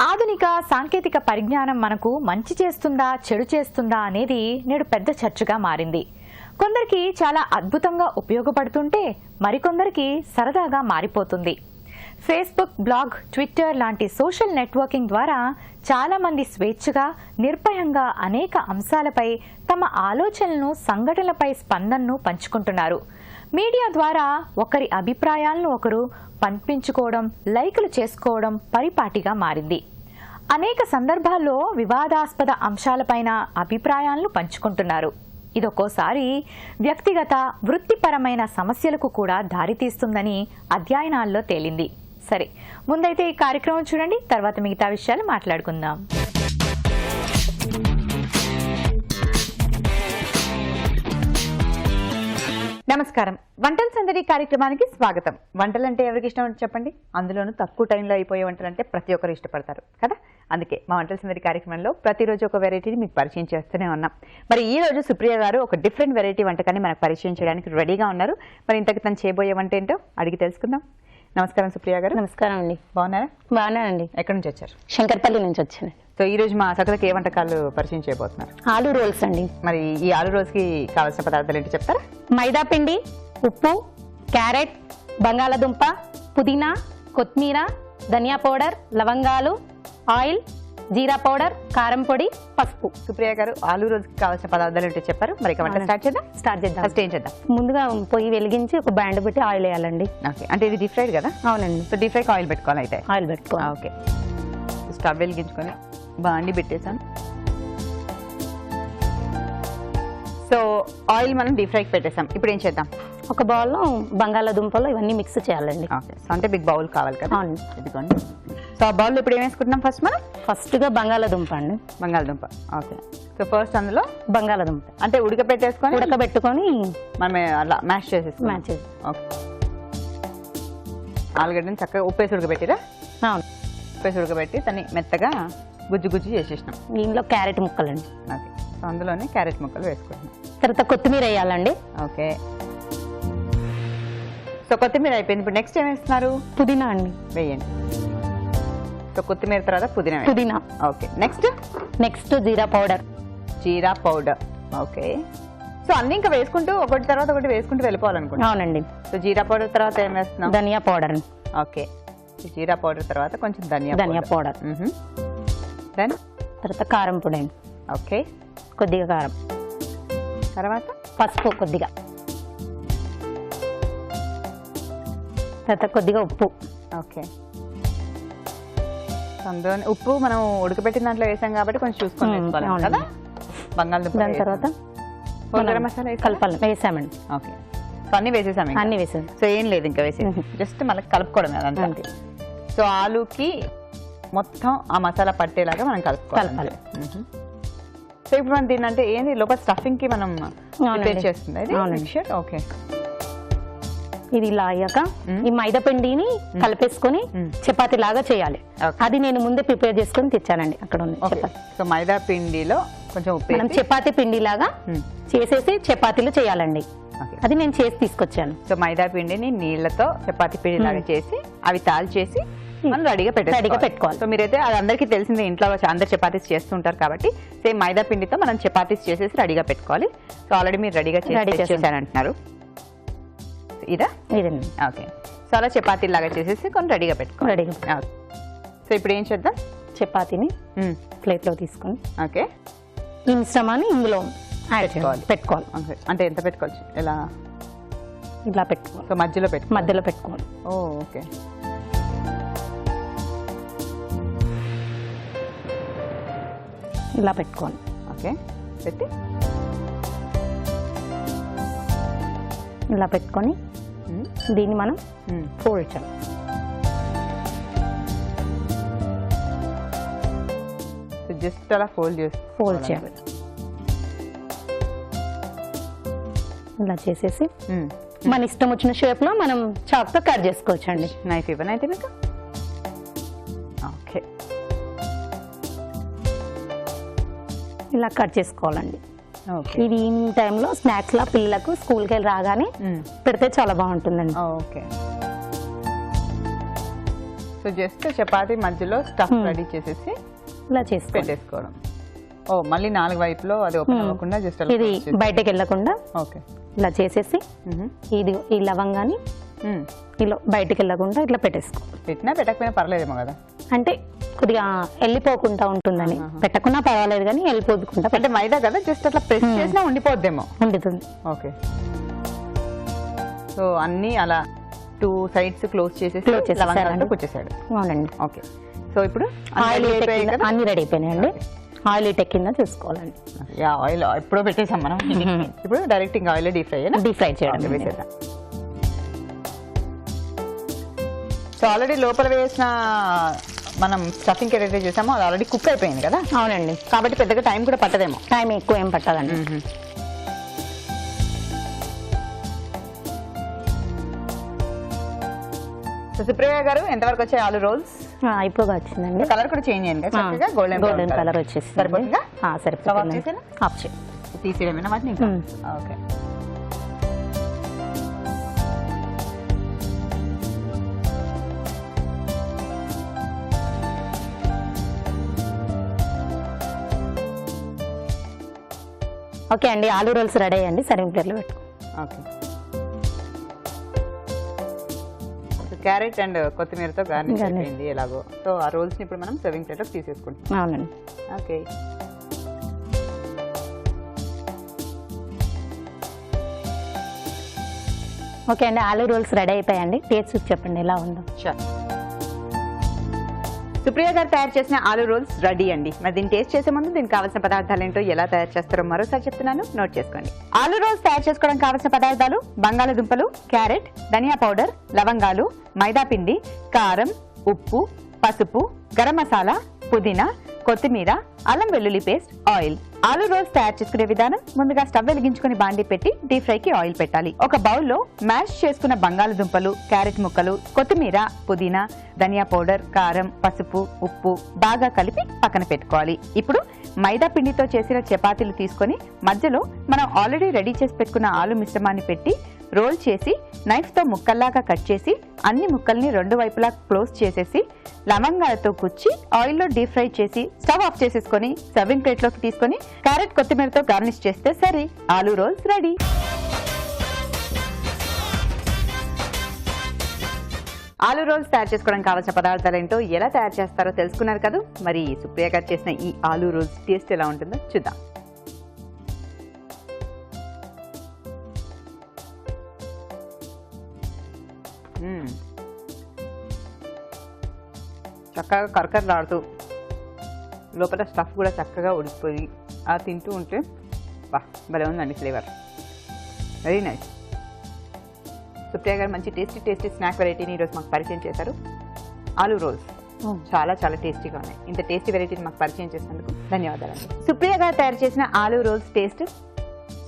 ఆధునిక సాంకేతిక పరిజ్ఞానం మనకు మంచి చేస్తుందా, చెడు చేస్తుందా అనేది నేడు పెద్ద చర్చగా మారింది. కొందరికి చాలా అద్భుతంగా ఉపయోగపడుతుంటే మరికొందరికి సరదాగా మారిపోతుంది. ఫేస్బుక్, బ్లాగ్, ట్విట్టర్ లాంటి సోషల్ నెట్వర్కింగ్ ద్వారా చాలా మంది స్వేచ్ఛగా, నిర్భయంగా అనేక అంశాలపై తమ ఆలోచనలను, సంఘటనలపై స్పందనను పంచుకుంటున్నారు. మీడియా ద్వారా ఒకరి అభిప్రాయాలను ఒకరు పంపించుకోవడం, లైకులు చేసుకోవడం పరిపాటిగా మారింది. అనేక సందర్భాల్లో వివాదాస్పద అంశాలపైన అభిప్రాయాలను పంచుకుంటున్నారు. ఇదొక్కోసారి వ్యక్తిగత, వృత్తిపరమైన సమస్యలకు కూడా దారితీస్తుందని అధ్యయనాల్లో తేలింది. సరే, ముందైతే ఈ కార్యక్రమం చూడండి, తర్వాత మిగతా విషయాలు మాట్లాడుకుందాం. నమస్కారం. వంటల సందడి కార్యక్రమానికి స్వాగతం. వంటలు అంటే ఎవరికి ఇష్టం చెప్పండి? అందులోనూ తక్కువ టైంలో అయిపోయే వంటలు అంటే ప్రతి ఒక్కరు ఇష్టపడతారు కదా. అందుకే మా వంటల సందడి కార్యక్రమంలో ప్రతిరోజు ఒక వెరైటీని మీకు పరిచయం చేస్తూనే ఉన్నాం. మరి ఈ రోజు సుప్రియ గారు ఒక డిఫరెంట్ వెరైటీ వంటకాన్ని మనకు పరిచయం చేయడానికి రెడీగా ఉన్నారు. మరి ఇంతకు తను చేయబోయే వంట ఏంటో అడిగి తెలుసుకుందాం. నమస్కారం సుప్రియ గారు.
నమస్కారం అండి.
బాగున్నారా?
బాగున్నానండి.
ఎక్కడి నుంచి వచ్చారు?
శంకర్పల్లి నుంచి వచ్చాను.
సో ఈ రోజు మా సకలకి ఏ వంటకాలు పరిచయం చేయబోతున్నారు?
ఆలు రోల్స్ అండి.
మరి ఈ ఆలు రోల్స్కి కావాల్సిన పదార్థాలు ఏంటి చెప్తారా?
మైదా పిండి, ఉప్పు, క్యారెట్, బంగాళదుంప, పుదీనా, కొత్తిమీర, ధనియా పౌడర్, లవంగాలు, ఆయిల్, జీరా పౌడర్, కారం పొడి, పసుపు.
సుప్రియ గారు, ఆలు రోల్స్కి కావాల్సిన పదార్థాలు ఏంటో చెప్పారు. మరి వంట స్టార్ట్ చేద్దాం. ఫస్ట్ ఏం చేద్దాం?
ముందుగా పొయ్యి వెలిగించి ఒక బ్యాండ్ పెట్టి ఆయిల్ వేయాలండి.
ఓకే, అంటే ఇది డీప్ ఫ్రైడ్ కదా?
అవునండి.
సో డీప్ ఫ్రైకి ఆయిల్ పెట్టుకోవాలి అయితే.
ఆయిల్ పెట్టుకోవాలి.
ఓకే, స్టవ్ వెలిగించుకొని బాండి పెట్టేసాను. సో ఆయిల్ మనం డీప్ ఫ్రైకి పెట్టేసాం. ఇప్పుడు ఏం చేద్దాం?
ఒక బౌల్లో బంగాళదుంపలు ఇవన్నీ మిక్స్ చేయాలండి.
ఓకే, సో అంటే బిగ్ బౌల్ కావాలి కదా?
అవును.
ఇదిగోండి. సో ఆ బౌల్లో ఇప్పుడు ఏం వేసుకుంటున్నాం? ఫస్ట్ మనం
ఫస్ట్గా బంగాళదుంప అండి.
బంగాళదుంప. ఓకే, సో ఫస్ట్ అందులో
బంగాళదుంప
అంటే
ఉడకబెట్టుకొని
మనం అలా మ్యాష్ చేసేస్తాం.
మ్యాచ్ చేసి.
ఓకే, ఆలుగడ్డని చక్కగా ఉప్పేసి ఉడకబెట్టిరా?
అవును.
ఉప్పేసి ఉడకబెట్టి దాన్ని మెత్తగా గుజ్జు గుజ్జు చేసేసినాం.
దీనిలో క్యారెట్ ముక్కలండి.
ఓకే, సో అందులోనే క్యారెట్ ముక్కలు వేసుకుంటున్నాం.
తర్వాత కొత్తిమీర వేయాలండి.
ఓకే, సో కొత్తిమీర అయిపోయింది. ఇప్పుడు నెక్స్ట్ ఏం వేస్తున్నారు?
పుదీనా అండి.
వేయండి. సో కొత్తిమీర తర్వాత పుదీనా.
పుదీనా.
ఓకే, నెక్స్ట్
జీరా పౌడర్.
జీరా పౌడర్. ఓకే, సో అన్ని ఇంకా వేసుకుంటూ ఒకటి తర్వాత ఒకటి వేసుకుంటూ వెళ్ళిపోవాలనుకుంటా.
అవునండి.
సో జీరా పౌడర్ తర్వాత ఏం వేస్తున్నాం?
ధనియా పౌడర్.
ఓకే, జీరా పౌడర్ తర్వాత కొంచెం ధనియా
పౌడర్.
దెన్
తర్వాత కారం పొడి.
ఓకే,
కొద్దిగా కారం.
తర్వాత
పసుపు కొద్దిగా. తర్వాత కొద్దిగా ఉప్పు.
ఓకే,
అందులో ఉప్పు మనం ఉడకబెట్టిన దాంట్లో వేసాం కాబట్టి కొంచెం చూసుకొని వేసుకోవాలి కదా. బంగాళదుంప
దాని తర్వాత
హోల్ గరం మసాలా
కలపాలి, వేసామండి.
ఓకే, సో అన్ని వేసేసాం,
అన్ని వేసాం.
సో ఏం లేదు ఇంకా వేసేసి జస్ట్ మళ్ళీ కలుపుకోవడం అదంతా. సో ఆలూకి మొత్తం ఆ మసాలా పట్టేలాగా మనం కలుపుకోవాలి. సో ఇప్పుడు మనం దీన్ని అంటే ఏంది లోపల స్టఫింగ్ కి మనం ప్రిపేర్ చేస్తుంది మిక్చర్. ఓకే,
ఇది ఇలా అయ్యాక ఈ మైదా పిండిని కలిపేసుకొని చపాతీ లాగా చేయాలి. అది నేను ముందే ప్రిపేర్ చేసుకొని తెచ్చానండి అక్కడ ఉంది చపాతీ.
సో మైదా పిండిలో కొంచెం ఉప్పు
మనం చపాతీ పిండి లాగా చేసేసి చపాతీలు చేయాలండి. అది నేను చేసి తీసుకొచ్చాను.
సో మైదా పిండిని నీళ్లతో చపాతీ పిండి లాగా చేసి అవి తాల్చేసి మనం రెడీగా
పెట్టుకోవాలి.
సో మీరైతే అది అందరికీ తెలిసిందే, ఇంట్లో అందరు చపాతీస్ చేస్తుంటారు కాబట్టి సేమ్ మైదా పిండితో మనం చపాతీస్ చేసేసి రెడీగా పెట్టుకోవాలి. సో ఆల్రెడీ మీరు రెడీగా చేశారంటున్నారు ఇదా?
ఇదండి.
ఓకే, సో అలా చపాతీ లాగా చేసేసి కొన్ని రెడీగా పెట్టుకోవాలి.
రెడీగా.
సో ఇప్పుడు ఏం చేద్దాం,
చపాతీని ప్లేట్లో తీసుకొని
ఓకే
ఈ మిశ్రమాన్ని ఇందులో పెట్టుకోవాలి.
అంటే ఎంత పెట్టుకోవచ్చు, ఎలా?
ఇలా పెట్టుకోవాలి.
సో మధ్యలో
పెట్టుకోవాలి.
ఓకే,
ఇలా పెట్టుకోవాలి.
ఓకే, పెట్టి
ఇలా పెట్టుకొని దీన్ని మనం ఫోల్డ్ చేయాలి.
జస్ట్ అలా ఫోల్డ్
చేయాలి. ఇలా చేసేసి మన ఇష్టం వచ్చిన షేప్ లో మనం చాక్ తో కట్ చేసుకోవచ్చు అండి.
నైఫ్ ఇవ్వను అయితే మీకు. ఓకే,
ఇలా కట్ చేసుకోవాలండి.
ఓకే,
ఇది ఈవినింగ్ టైంలో స్నాక్స్ లా పిల్లలకు స్కూల్కి వెళ్ళి రాగానే పెడితే చాలా బాగుంటుందండి.
ఓకే, సో జస్ట్ చపాతీ మధ్యలో స్టఫ్ రెడీ చేసేసి
ఇలా చేసి
పెట్టేసుకోవడం. మళ్ళీ 4 వైపులో అది ఓపెన్ అవ్వకుండా జస్ట్
ఇది బయటకు వెళ్ళకుండా
ఓకే
ఇలా చేసేసి ఇది ఈ లవంగాన్ని ఇలా బయటకు వెళ్ళకుండా ఇట్లా పెట్టేసుకోవాలి.
పెట్టినా పెట్టకపోయినా పర్లేదేమో కదా,
అంటే కొద్దిగా వెళ్ళిపోకుండా ఉంటుందని. పెట్టకున్నా పర్వాలేదు కానీ వెళ్ళిపోకుండా.
అంటే మైదా కదా, జస్ట్ అట్లా ప్రెస్ చేసినా ఉండిపోద్దేమో.
ఉండుతుంది.
ఓకే, సో అన్ని అలా 2 sides క్లోజ్ చేసేసి లవంగాలతో కుచ్చేసాడు.
అవునండి.
ఓకే, సో ఇప్పుడు
అన్ని రెడీ అయిపోయినాయండి. ఆయిల్ హీట్ ఎక్కిందా చూసుకోవాలండి.
ఆయిల్ ఎప్పుడో పెట్టేసాం మనం. ఇప్పుడు డైరెక్ట్ ఇంకా ఆయిల్ డీప్ ఫ్రై
చేయడం
వేసేద్దాం. సో ఆల్రెడీ లోపల వేసిన మనం స్టఫింగ్ ఏదైతే చేసామో అది ఆల్రెడీ కుక్ అయిపోయింది కదా.
అవునండి,
కాబట్టి పెద్దగా టైం కూడా పట్టదేమో.
టైం ఎక్కువ ఏం పట్టదండి.
సో సుప్రియ గారు ఎంతవరకు వచ్చాయి ఆలు రోల్స్?
అయిపోగా వచ్చిందండి.
కలర్ కూడా చేంజ్ అయ్యింది,
గోల్డెన్ కలర్ వచ్చేసి
సరిపోతుందా?
సరిపోతుంది. ఆఫ్ చేయి,
తీసేయడమేనా వాటిని? ఓకే,
ఓకే అండి. ఆలు రోల్స్ రెడీ అయ్యండి. సర్వింగ్ ప్లేట్లో పెట్టుకో.
ఓకే, క్యారెట్ అండ్ కొత్తిమీరతో గార్నిష్ అయిపోయింది ఎలాగో. సో ఆ రోల్స్ ని ఇప్పుడు మనం సర్వింగ్ ప్లేట్ లో తీసేసుకుంటాం.
అవునండి.
ఓకే,
ఓకే అండి. ఆలు రోల్స్ రెడీ అయిపోయాయండి. టేస్ట్ చూసి చెప్పండి ఎలా ఉందో.
సుప్రియ గారు తయారు చేసిన ఆలు రోల్స్ రెడీ అండి. మరి దీన్ని టేస్ట్ చేసే ముందు దీనికి కావాల్సిన పదార్థాలు ఏంటో ఎలా తయారు చేస్తారో మరోసారి చెప్తున్నాను, నోట్ చేసుకోండి. ఆలు రోల్స్ తయారు చేసుకోవడం కావాల్సిన పదార్థాలు: బంగాళదుంపలు, క్యారెట్, ధనియా పౌడర్, లవంగాలు, మైదా పిండి, కారం, ఉప్పు, పసుపు, గరం మసాలా, పుదీనా, కొత్తిమీర, అల్లం వెల్లుల్లి పేస్ట్, ఆయిల్. ఆలు రోల్స్ తయారు చేసుకునే విధానం: ముందుగా స్టవ్ వెలిగించుకుని బాండి పెట్టి డీప్ ఫ్రై కి ఆయిల్ పెట్టాలి. ఒక బౌల్లో మ్యాష్ చేసుకున్న బంగాళదుంపలు, క్యారెట్ ముక్కలు, కొత్తిమీర, పుదీనా, ధనియా పౌడర్, కారం, పసుపు, ఉప్పు బాగా కలిపి పక్కన పెట్టుకోవాలి. ఇప్పుడు మైదా పిండితో చేసిన చపాతీలు తీసుకొని మధ్యలో మనం ఆల్రెడీ రెడీ చేసి పెట్టుకున్న ఆలు మిశ్రమాన్ని పెట్టి రోల్ చేసి నైఫ్ తో ముక్కల్లాగా కట్ చేసి అన్ని ముక్కల్ని 2 వైపులా క్లోజ్ చేసేసి లవంగాలతో కుచ్చి ఆయిల్లో డీప్ ఫ్రై చేసి స్టవ్ ఆఫ్ చేసేసుకొని సర్వింగ్ ప్లేట్ లోకి తీసుకొని క్యారెట్ కొత్తిమీరతో గార్నిష్ చేస్తే సరే, ఆలు రోల్స్ రెడీ. ఆలు రోల్స్ తయారు చేసుకోవడం కావాల్సిన పదార్థాలు ఏంటో ఎలా తయారు చేస్తారో తెలుసుకున్నారు కదా. మరి సుప్రియ గారు చేసిన ఈ ఆలు రోల్స్ టేస్ట్ ఎలా ఉంటుందో చూద్దాం. చక్కగా కరకరలాడుతూ లోపల స్టఫ్ కూడా చక్కగా ఉడికిపోయి అలా తింటూ ఉంటే వా భలే ఉందండి ఫ్లేవర్, వెరీ నైస్. సుప్రియ గారు మంచి టేస్టీ స్నాక్ వెరైటీని ఈరోజు మాకు పరిచయం చేశారు. ఆలూ రోల్స్ చాలా చాలా టేస్టీగా ఉన్నాయి. ఇంత టేస్టీ వెరైటీని మాకు పరిచయం చేసినందుకు ధన్యవాదాలండి. సుప్రియ గారు తయారు చేసిన ఆలూ రోల్స్ టేస్ట్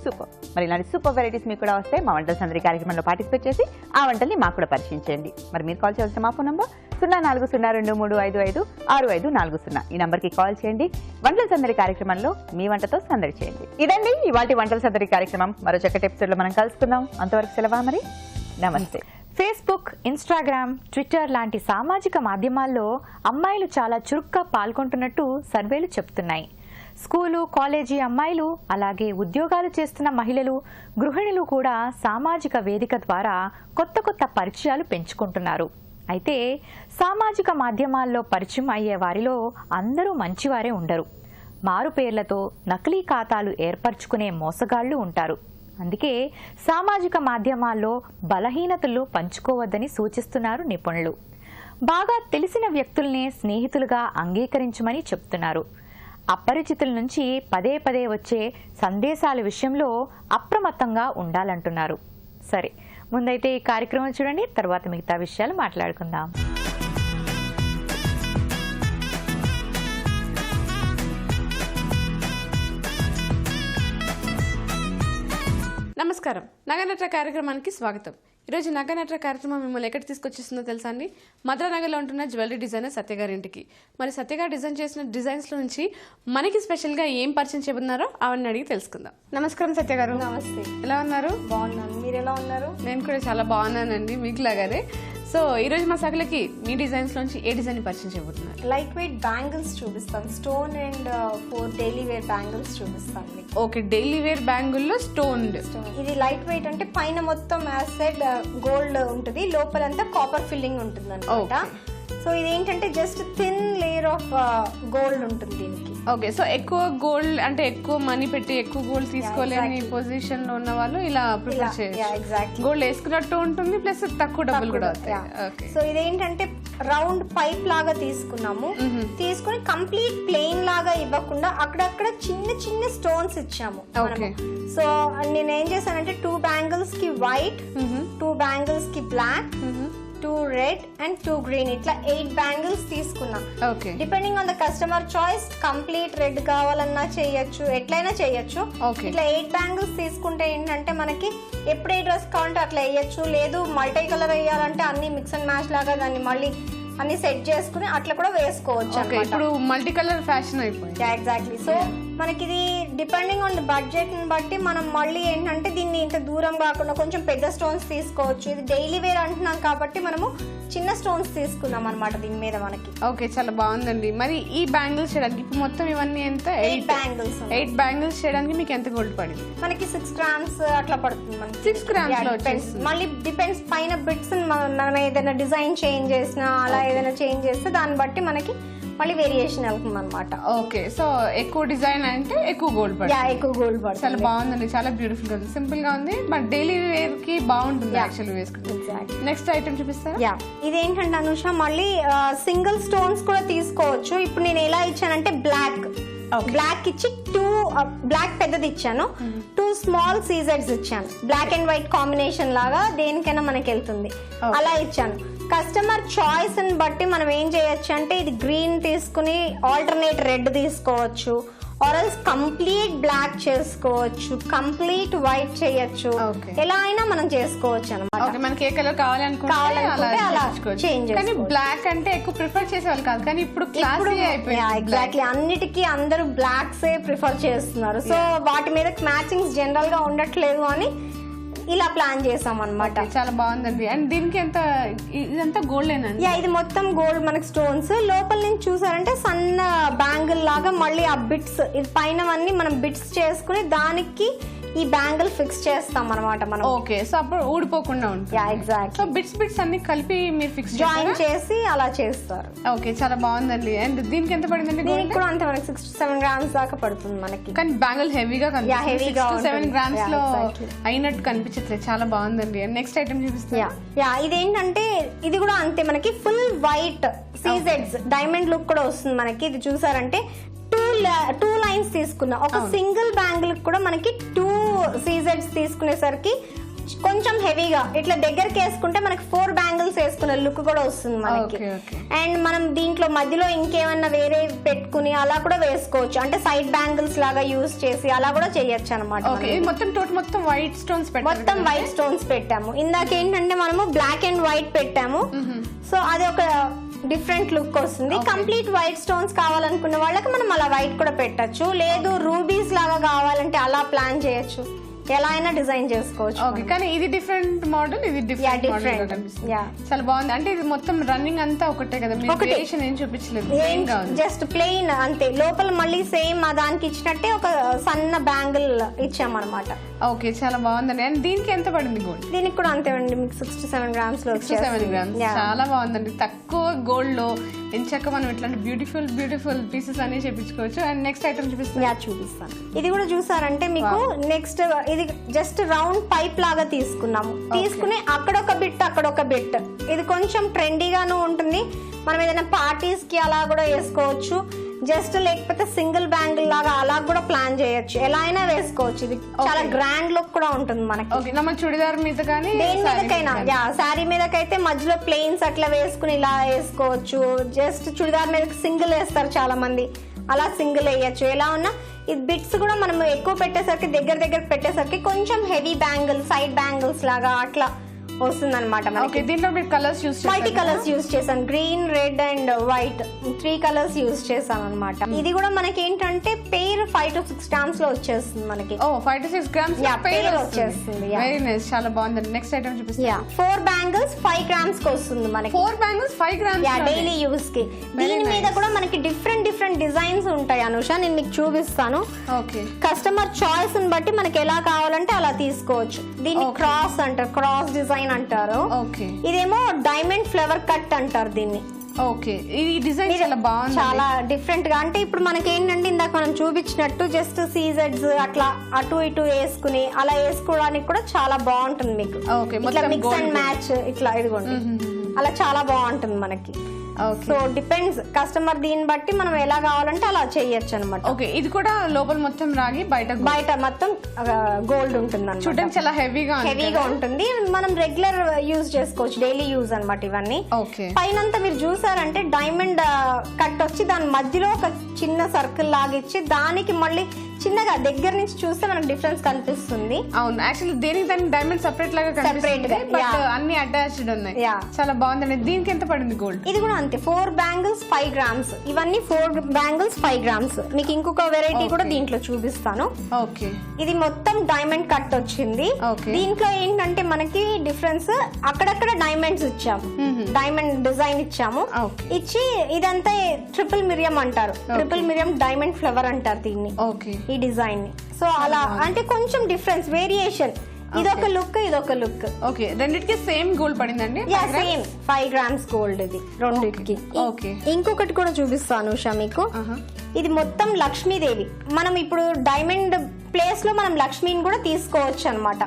సూపర్. మరి ఇలాంటి సూపర్ వెరైటీస్ మీకు కూడా వస్తే మా వంటల సందడి కార్యక్రమంలో పార్టిసిపేట్ చేసి ఆ వంటల్ని మాకు కూడా పరిచయం చేయండి. మరి మీరు కాల్ చేయాల్సిన మా ఫోన్ నంబర్ 0402355640. ఈ నంబర్కి కాల్ చేయండి. వంటల సందడి కార్యక్రమంలో మీ వంటతో సందడి చేయండి. ఇదండి ఇవాళ వంటల సందడి కార్యక్రమం. మరో చక్కటి ఎపిసోడ్లో మనం కలుసుకుందాం. అంతవరకు సెలవా మరి, నమస్తే.
ఫేస్బుక్, ఇన్స్టాగ్రామ్, ట్విట్టర్ లాంటి సామాజిక మాధ్యమాల్లో అమ్మాయిలు చాలా చురుగ్గా పాల్గొంటున్నట్టు సర్వేలు చెప్తున్నాయి. స్కూలు, కాలేజీ అమ్మాయిలు, అలాగే ఉద్యోగాలు చేస్తున్న మహిళలు, గృహిణులు కూడా సామాజిక వేదిక ద్వారా కొత్త పరిచయాలు పెంచుకుంటున్నారు. అయితే సామాజిక మాధ్యమాల్లో పరిచయం అయ్యే వారిలో అందరూ మంచివారే ఉండరు. మారు పేర్లతో నకిలీ ఖాతాలు ఏర్పరచుకునే మోసగాళ్లు ఉంటారు. అందుకే సామాజిక మాధ్యమాల్లో బలహీనతలు పంచుకోవద్దని సూచిస్తున్నారు నిపుణులు. బాగా తెలిసిన వ్యక్తుల్నే స్నేహితులుగా అంగీకరించమని చెప్తున్నారు. అపరిచితుల నుంచి పదే వచ్చే సందేశాల విషయంలో అప్రమత్తంగా ఉండాలంటున్నారు. సరే, ముందైతే ఈ కార్యక్రమం చూడండి, తర్వాత మిగతా విషయాలు మాట్లాడుకుందాం.
నమస్కారం, నగనట్ర కార్యక్రమానికి స్వాగతం. ఈరోజు నగనట్ర కార్యక్రమం మిమ్మల్ని ఎక్కడికి తీసుకొచ్చేస్తుందో తెలుసా అండి? మధురానగర్లో ఉంటున్న జ్యువెలరీ డిజైనర్ సత్య గారింటికి. మరి సత్య గారు డిజైన్ చేసిన డిజైన్స్లో నుంచి మనకి స్పెషల్గా ఏం పరిచయం చేయబోతున్నారో అవన్నీ అడిగి తెలుసుకుందాం. నమస్కారం సత్య గారు.
నమస్తే.
ఎలా ఉన్నారు?
బాగున్నాను, మీరు ఎలా ఉన్నారు?
నేను కూడా చాలా బాగున్నానండి, మీకు లాగానే. సో ఈరోజు మా సగలకి మీ డిజైన్స్ నుంచి ఏ డిజైన్ పరిచయం చేయబోతున్నారు?
లైట్ వెయిట్ బ్యాంగిల్స్ చూపిస్తాను, stone and 4 daily wear bangles చూపిస్తాను మీకు.
ఓకే, డైలీ వేర్ బ్యాంగిల్లో స్టోన్.
ఇది లైట్ వెయిట్ అంటే పైన మొత్తం యాసిడ్ గోల్డ్ ఉంటుంది, లోపలంతా కాపర్ ఫిల్లింగ్ ఉంటుంది అనమాట. సో ఇదేంటంటే just thin layer of gold ఉంటుంది దీనికి.
ఓకే, సో ఎక్కువ గోల్డ్ అంటే ఎక్కువ మనీ పెట్టి ఎక్కువ గోల్డ్ తీసుకోలేని పొజిషన్ లో ఉన్న వాళ్ళు ఇలా ప్రిఫర్ చేయొచ్చు. గోల్డ్ వేసుకున్నట్టు ఉంటుంది, ప్లస్ తక్కువ డబ్బులు కూడా అవుతాయి.
సో ఇదేంటంటే రౌండ్ పైప్ లాగా తీసుకున్నాము, తీసుకుని కంప్లీట్ ప్లెయిన్ లాగా ఇవ్వకుండా అక్కడక్కడ చిన్న స్టోన్స్ ఇచ్చాము. సో నేను ఏం చేశానంటే 2 బ్యాంగిల్స్ కి వైట్, 2 బ్యాంగిల్స్ కి బ్లాక్, 2 రెడ్ అండ్ 2 గ్రీన్, ఇట్లా 8 బ్యాంగిల్స్ తీసుకున్నా. Depending on the customer choice, complete red కావాలన్నా చేయొచ్చు, ఎట్లయినా చేయొచ్చు. ఇట్లా 8 బ్యాంగిల్స్ తీసుకుంటే ఏంటంటే మనకి ఎప్పుడు ఏ డ్రెస్ కావాలంటే అట్లా వేయచ్చు, లేదు మల్టీ కలర్ వేయాలంటే అన్ని మిక్స్ అండ్ మ్యాచ్ లాగా దాన్ని మళ్ళీ అన్ని సెట్ చేసుకుని అట్లా కూడా వేసుకోవచ్చు.
ఇప్పుడు మల్టీ కలర్ ఫ్యాషన్ అయిపోయింది.
ఎగ్జాక్ట్లీ. సో మనకి ఇది డిపెండింగ్ ఆన్ ద బడ్జెట్ ని బట్టి మనం మళ్ళీ ఏంటంటే దీన్ని ఇంత దూరం కాకుండా కొంచెం పెద్ద స్టోన్స్ తీసుకోవచ్చు. ఇది డైలీ వేర్ అంటున్నాం కాబట్టి మనము చిన్న స్టోన్స్ తీసుకున్నాం అనమాట దీని మీద మనకి.
ఓకే, చాలా బాగుందండి. మరి ఈ బ్యాంగిల్స్ చేయడానికి ఇప్పుడు మొత్తం ఇవన్నీ ఎంత? 8 బ్యాంగిల్స్. 8 బ్యాంగిల్స్ చేయడానికి మీకు ఎంత గోల్డ్ పడింది?
మనకి 6 grams అట్లా పడుతుంది మనకి.
6 grams.
మళ్ళీ డిపెండ్స్ పైన బిట్స్ మనం ఏదైనా డిజైన్ చేంజ్ చేసినా అలా ఏదైనా చేంజ్ చేస్తే దాన్ని బట్టి మనకి మళ్ళీ వేరియేషన్ అవుతుంది అనమాట.
ఓకే, సో ఎక్కువ డిజైన్ అంటే ఎక్కువ గోల్డ్ పడుతుంది.
ఎక్కువ గోల్డ్ పడుతుంది.
చాలా బాగుందండి, చాలా బ్యూటిఫుల్ గా ఉంది, సింపుల్ గా ఉంది, బట్ డైలీ వేర్ కి బాగుంటుంది యాక్చువల్లీ వేసుకుంటే. నెక్స్ట్ ఐటమ్ చూపిస్తారా?
ఇదేంటంటే అనుష మళ్ళీ సింగిల్ స్టోన్స్ కూడా తీసుకోవచ్చు. ఇప్పుడు నేను ఎలా ఇచ్చానంటే బ్లాక్ ఇచ్చి 2 బ్లాక్ పెద్దది ఇచ్చాను, 2 స్మాల్ సీజెడ్స్ ఇచ్చాను. బ్లాక్ అండ్ వైట్ కాంబినేషన్ లాగా దేనికైనా మనకి వెళ్తుంది, అలా ఇచ్చాను. కస్టమర్ చాయిస్ ని బట్టి మనం ఏం చేయొచ్చు అంటే ఇది గ్రీన్ తీసుకుని ఆల్టర్నేట్ రెడ్ తీసుకోవచ్చు, ఆర్ఎల్స్ కంప్లీట్ బ్లాక్ చేసుకోవచ్చు, కంప్లీట్ వైట్ చేయొచ్చు, ఎలా అయినా మనం చేసుకోవచ్చు అనమాట.
మనకి ఏ కలర్ కావాలనుకుంటే అలా చేంజ్. కానీ బ్లాక్ అంటే ఎక్కువ ప్రిఫర్ చేసేవాళ్ళు కాదు, కానీ ఇప్పుడు
ఎగ్జాక్ట్లీ అన్నిటికీ అందరూ బ్లాక్స్ ప్రిఫర్ చేస్తున్నారు. సో వాటి మీద మ్యాచింగ్స్ జనరల్ గా ఉండట్లేదు అని ఇలా ప్లాన్ చేసాం అనమాట.
చాలా బాగుందండి. అండ్ దీనికి ఎంత? ఇదంతా గోల్డ్ ఏనండి?
ఇది మొత్తం గోల్డ్ మనకి స్టోన్స్. లోపల నుంచి చూసారంటే సన్న బ్యాంగిల్ లాగా మళ్ళీ ఆ బిట్స్, ఇది పైన మనం బిట్స్ చేసుకుని దానికి ఈ బ్యాంగిల్ ఫిక్స్ చేస్తాం అన్నమాట మనం.
ఓకే, సో అప్పుడు ఊడిపోకుండా ఉంటుంది.
Yeah exact.
సో బిట్స్ అన్ని కలిపి మీరు ఫిక్స్
జాయిన్ చేసి అలా చేస్తారు.
ఓకే, చాలా బాగుందండి. అండ్ దీనికి ఎంత పడిందండి?
దీనికి కూడా అంతే, మనకి 6 to 7 grams దాకా పడుతుంది మనకి.
కానీ బ్యాంగిల్ హెవీగా కనిపిస్తుంది.
heavy గా
6 to 7
ఉంటుంది.
grams లో
exactly.
అయినట్టు కనిపించట్లేదు. చాలా బాగుందండి. నెక్స్ట్ ఐటమ్ చూపిస్తారా?
యా ఇదేంటంటే ఇది కూడా అంతే, మనకి ఫుల్ వైట్ సీజెడ్స్ డైమండ్ లుక్ కూడా వస్తుంది మనకి. ఇది చూసారంటే టూ లైన్స్ తీసుకున్నా, ఒక సింగిల్ బ్యాంగిల్ కూడా మనకి 2 సీజెడ్స్ తీసుకునేసరికి కొంచెం హెవీగా ఇట్లా దగ్గరికి వేసుకుంటే మనకి 4 బ్యాంగిల్స్ వేసుకునే లుక్ కూడా వస్తుంది మనకి. అండ్ మనం దీంట్లో మధ్యలో ఇంకేమన్నా వేరే పెట్టుకుని అలా కూడా వేసుకోవచ్చు, అంటే సైడ్ బ్యాంగిల్స్ లాగా యూజ్ చేసి అలా కూడా చేయొచ్చు అనమాట.
మొత్తం వైట్ స్టోన్స్
మొత్తం వైట్ స్టోన్స్ పెట్టాము. ఇందాక ఏంటంటే మనము బ్లాక్ అండ్ వైట్ పెట్టాము, సో అది ఒక డిఫరెంట్ లుక్ వస్తుంది. కంప్లీట్ వైట్ స్టోన్స్ కావాలనుకున్న వాళ్ళకి మనం అలా వైట్ కూడా పెట్టచ్చు, లేదు రూబీస్ లాగా కావాలంటే అలా ప్లాన్ చేయొచ్చు, ఎలా అయినా డిజైన్ చేసుకోవచ్చు.
ఓకే, కానీ ఇది డిఫరెంట్ మోడల్, ఇది డిఫరెంట్. చాలా బాగుంది. అంటే ఇది మొత్తం రన్నింగ్ అంతా ఒకటే కదా, వేరియేషన్ ఏం చూపించలేదు,
జస్ట్ ప్లెయిన్ అంతే. లోపల మళ్ళీ సేమ్ దానికి ఇచ్చినట్టే ఒక సన్న బ్యాంగిల్ ఇచ్చామన్నమాట.
ఓకే, చాలా బాగుందండి. అండ్ దీనికి ఎంత పడింది గోల్డ్?
దీనికి కూడా అంతే అండి, మీకు 6 to 7 grams లో
7 grams. చాలా బాగుందండి. తక్కువ గోల్డ్ లో ఎంచక్క మనం ఇట్లాంటి బ్యూటిఫుల్ పీసెస్ అన్ని చేపించుకోవచ్చు. అండ్ నెక్స్ట్ ఐటమ్
చూపిస్తాను. ఇది కూడా చూసారంటే మీకు నెక్స్ట్ ఇది జస్ట్ రౌండ్ పైప్ లాగా తీసుకున్నాము. తీసుకుని అక్కడొక బిట్ ఇది కొంచెం ట్రెండీగాను ఉంటుంది, మనం ఏదైనా పార్టీస్ కి అలా కూడా వేసుకోవచ్చు, జస్ట్ లేకపోతే సింగిల్ బ్యాంగిల్ లాగా అలా కూడా ప్లాన్ చేయొచ్చు, ఎలా అయినా వేసుకోవచ్చు. ఇది చాలా గ్రాండ్ లుక్ కూడా ఉంటుంది మనకి.
చుడిదార్ మీద కానీ
దేని మీదకైనా, శారీ మీదకైతే మధ్యలో ప్లెయిన్స్ అట్లా వేసుకుని ఇలా వేసుకోవచ్చు. జస్ట్ చుడిదార్ మీద సింగిల్ వేస్తారు చాలా మంది, అలా సింగిల్ వేయచ్చు. ఎలా ఉన్నా ఈ బిట్స్ కూడా మనం ఎక్కువ పెట్టేసరికి దగ్గర పెట్టేసరికి కొంచెం హెవీ బ్యాంగిల్, సైడ్ బ్యాంగిల్స్ లాగా అట్లా వస్తుంది అనమాట.
దీంట్లో కలర్స్
మల్టీ కలర్స్ యూజ్ చేశాను, green, red and white 3 colours use చేశాను అనమాట. ఇది కూడా మనకి ఏంటంటే పెయిర్ 5 to 6 grams లో వచ్చేస్తుంది మనకి.
5 to 6 grams
పెయిర్ వచ్చేస్తుంది.
వెరీ నైస్, చాలా బాగుంది. నెక్స్ట్ ఐటమ్ చూపిస్తా.
4 bangles 5 grams కి వస్తుంది మనకి.
4 bangles 5 grams
డైలీ యూస్ కి. దీని మీద కూడా మనకి డిఫరెంట్ డిజైన్స్ ఉంటాయి అనుష, నేను మీకు చూపిస్తాను.
ఓకే,
కస్టమర్ చాయిస్ ని బట్టి మనకి ఎలా కావాలంటే అలా తీసుకోవచ్చు. దీన్ని క్రాస్ అంటారు, క్రాస్ డిజైన్ అంటారు. ఇదేమో డైమండ్ ఫ్లవర్ కట్ అంటారు దీన్ని.
ఓకే, ఈ డిజైన్ చాలా బాగుంది,
చాలా డిఫరెంట్ గా. అంటే ఇప్పుడు మనకి ఏంటంటే ఇందాక మనం చూపించినట్టు జస్ట్ సీజెడ్స్ అట్లా అటు ఇటు వేసుకుని అలా వేసుకోవడానికి కూడా చాలా బాగుంటుంది మీకు. ఇట్లా మిక్స్ అండ్ మ్యాచ్ ఇట్లా ఇదిగోండి, అలా చాలా బాగుంటుంది మనకి. సో డిపెండ్స్ కస్టమర్, దీన్ని బట్టి మనం ఎలా కావాలంటే అలా చేయొచ్చు అనమాట.
ఓకే, ఇది కూడా లోపల మొత్తం రాగి, బయట
మొత్తం గోల్డ్ ఉంటుంది.
చూడండి చాలా హెవీగా
ఉంటుంది, మనం రెగ్యులర్ యూజ్ చేసుకోవచ్చు, డైలీ యూజ్ అనమాట ఇవన్నీ. పైనంతా మీరు చూసారంటే డైమండ్ కట్ వచ్చి దాని మధ్యలో ఒక చిన్న సర్కిల్ లాగిచ్చి దానికి మళ్ళీ చిన్నగా దగ్గర నుంచి చూస్తే మనకు డిఫరెన్స్ కనిపిస్తుంది.
అవును, యాక్చువల్లీ దేనికి డైమండ్ సెపరేట్ లాగా కనిపిస్తుంది, బట్ అన్ని అటాచ్డ్ ఉన్నాయి. చాలా బాగుందండి. దీనికి ఎంత పడింది గోల్డ్?
ఇది కూడా అంతే, 4 bangles 5 grams. ఇవన్నీ 4 bangles 5 grams. మీకు ఇంకొక వెరైటీ కూడా దీంట్లో చూపిస్తాను.
ఓకే,
ఇది మొత్తం డైమండ్ కట్ వచ్చింది. దీంట్లో ఏంటంటే మనకి డిఫరెన్స్ అక్కడక్కడ డైమండ్స్ ఇచ్చాము, డైమండ్ డిజైన్ ఇచ్చాము. ఇచ్చి ఇదంతా ట్రిపుల్ మిరియం అంటారు, ట్రిపుల్ మిరియం డైమండ్ ఫ్లవర్ అంటారు దీన్ని, ఈ డిజైన్ ని. సో అలా అంటే కొంచెం డిఫరెన్స్, వేరియేషన్. ఇదొక లుక్, ఇదొక లుక్.
ఓకే, రెండిటికి సేమ్ గోల్డ్ పడిందండి?
సేమ్ 5 grams గోల్డ్ ఇది రెండిటికి. ఇంకొకటి కూడా చూపిస్తాను ఉషా మీకు. ఇది మొత్తం లక్ష్మీదేవి. మనం ఇప్పుడు డైమండ్ ప్లేస్ లో మనం లక్ష్మిని కూడా తీసుకోవచ్చు అనమాట.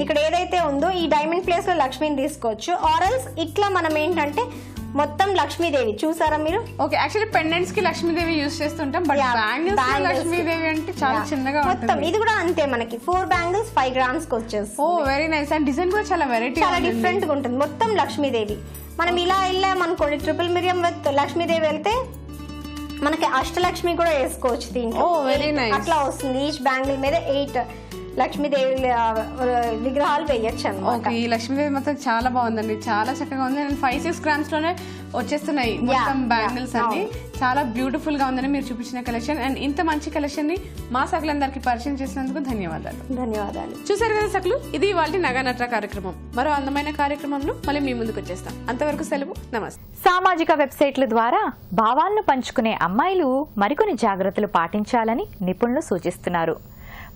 ఇక్కడ ఏదైతే ఉందో ఈ డైమండ్ ప్లేస్ లో లక్ష్మిని తీసుకోవచ్చు, ఆర్ఎల్స్ ఇట్లా మనం ఏంటంటే మొత్తం లక్ష్మీదేవి. చూసారా మీరు?
ఓకే, యాక్చువల్లీ పెండెంట్స్ కి లక్ష్మీదేవి యూస్ చేస్తుంటాం, బట్ బ్యాంగిల్స్ కి లక్ష్మీదేవి అంటే చాలా చిన్నగా
మొత్తం. ఇది కూడా అంతే మనకి 4 bangles 5 grams కి వచ్చేస్తుంది.
ఓ వెరీ నైస్. అండ్ డిజైన్ కూడా చాలా వెరైటీ,
చాలా డిఫరెంట్ గా ఉంటుంది. మొత్తం లక్ష్మీదేవి. మనం ఇలా వెళ్ళామనుకోండి, ట్రిపుల్ మిరియం విత్ లక్ష్మీదేవి వెళ్తే మనకి అష్టలక్ష్మి కూడా వేసుకోవచ్చు దీంట్లో. అట్లా వస్తుంది. ఈచ్ బ్యాంగిల్ మీద 8 లక్ష్మీదేవి విగ్రహాలు వేయచ్చు అన్నమాట.
ఈ లక్ష్మీదేవి మొత్తం చాలా బాగుందండి, చాలా చక్కగా ఉంది. 5-6 grams లోనే వచ్చేస్తున్నాయి మొత్తం బ్యాంగిల్స్ అన్ని. చాలా బ్యూటిఫుల్ గా ఉందని మీరు చూపించిన కలెక్షన్. అండ్ ఇంత మంచి కలెక్షన్ ని మా సకులందరికీ పరిచయం చేసినందుకు ధన్యవాదాలు. చూసారు కదా సకులు, ఇది ఇవాళ నగానట్ర కార్యక్రమం. మరో అందమైన కార్యక్రమంలో మళ్ళీ మీ ముందుకు వచ్చేస్తాం. అంతవరకు సెలవు, నమస్తే.
సామాజిక వెబ్సైట్ల ద్వారా భావాలను పంచుకునే అమ్మాయిలు మరికొన్ని జాగ్రత్తలు పాటించాలని నిపుణులు సూచిస్తున్నారు.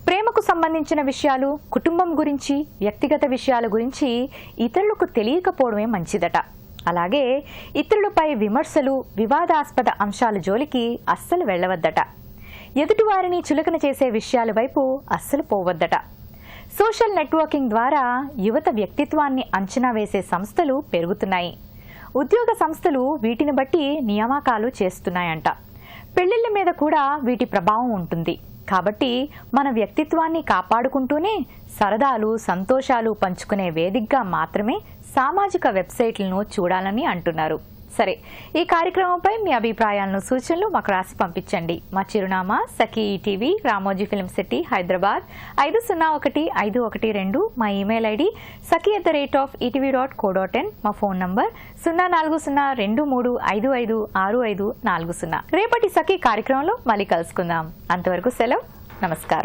ప్రేమకు సంబంధించిన విషయాలు, కుటుంబం గురించి, వ్యక్తిగత విషయాల గురించి ఇతరులకు తెలియకపోవడమే మంచిదట. అలాగే ఇతరులపై విమర్శలు, వివాదాస్పద అంశాల జోలికి అస్సలు వెళ్ళవద్దట. ఎదుటివారిని చులకన చేసే విషయాల వైపు అస్సలు పోవద్దట. సోషల్ నెట్వర్కింగ్ ద్వారా యువత వ్యక్తిత్వాన్ని అంచనా వేసే సంస్థలు పెరుగుతున్నాయి. ఉద్యోగ సంస్థలు వీటిని బట్టి నియామకాలు చేస్తున్నాయంట. పెళ్లిళ్ల మీద కూడా వీటి ప్రభావం ఉంటుంది. కాబట్టి మన వ్యక్తిత్వాన్ని కాపాడుకుంటూనే సరదాలు, సంతోషాలు పంచుకునే వేదికగా మాత్రమే సామాజిక వెబ్సైట్లను చూడాలని అంటున్నారు. సరే, ఈ కార్యక్రమంపై మీ అభిప్రాయాలను, సూచనలు మాకు రాసి పంపించండి. మా చిరునామా సఖీ ఈటీవీ, రామోజీ ఫిల్మ్ సిటీ, హైదరాబాద్ 501512. మా ఇమెయిల్ ఐడి saki@etv.co.in. మా ఫోన్ నంబర్ 040235556540. రేపటి సఖీ కార్యక్రమంలో మళ్ళీ కలుసుకుందాం. అంతవరకు సెలవు, నమస్కారం.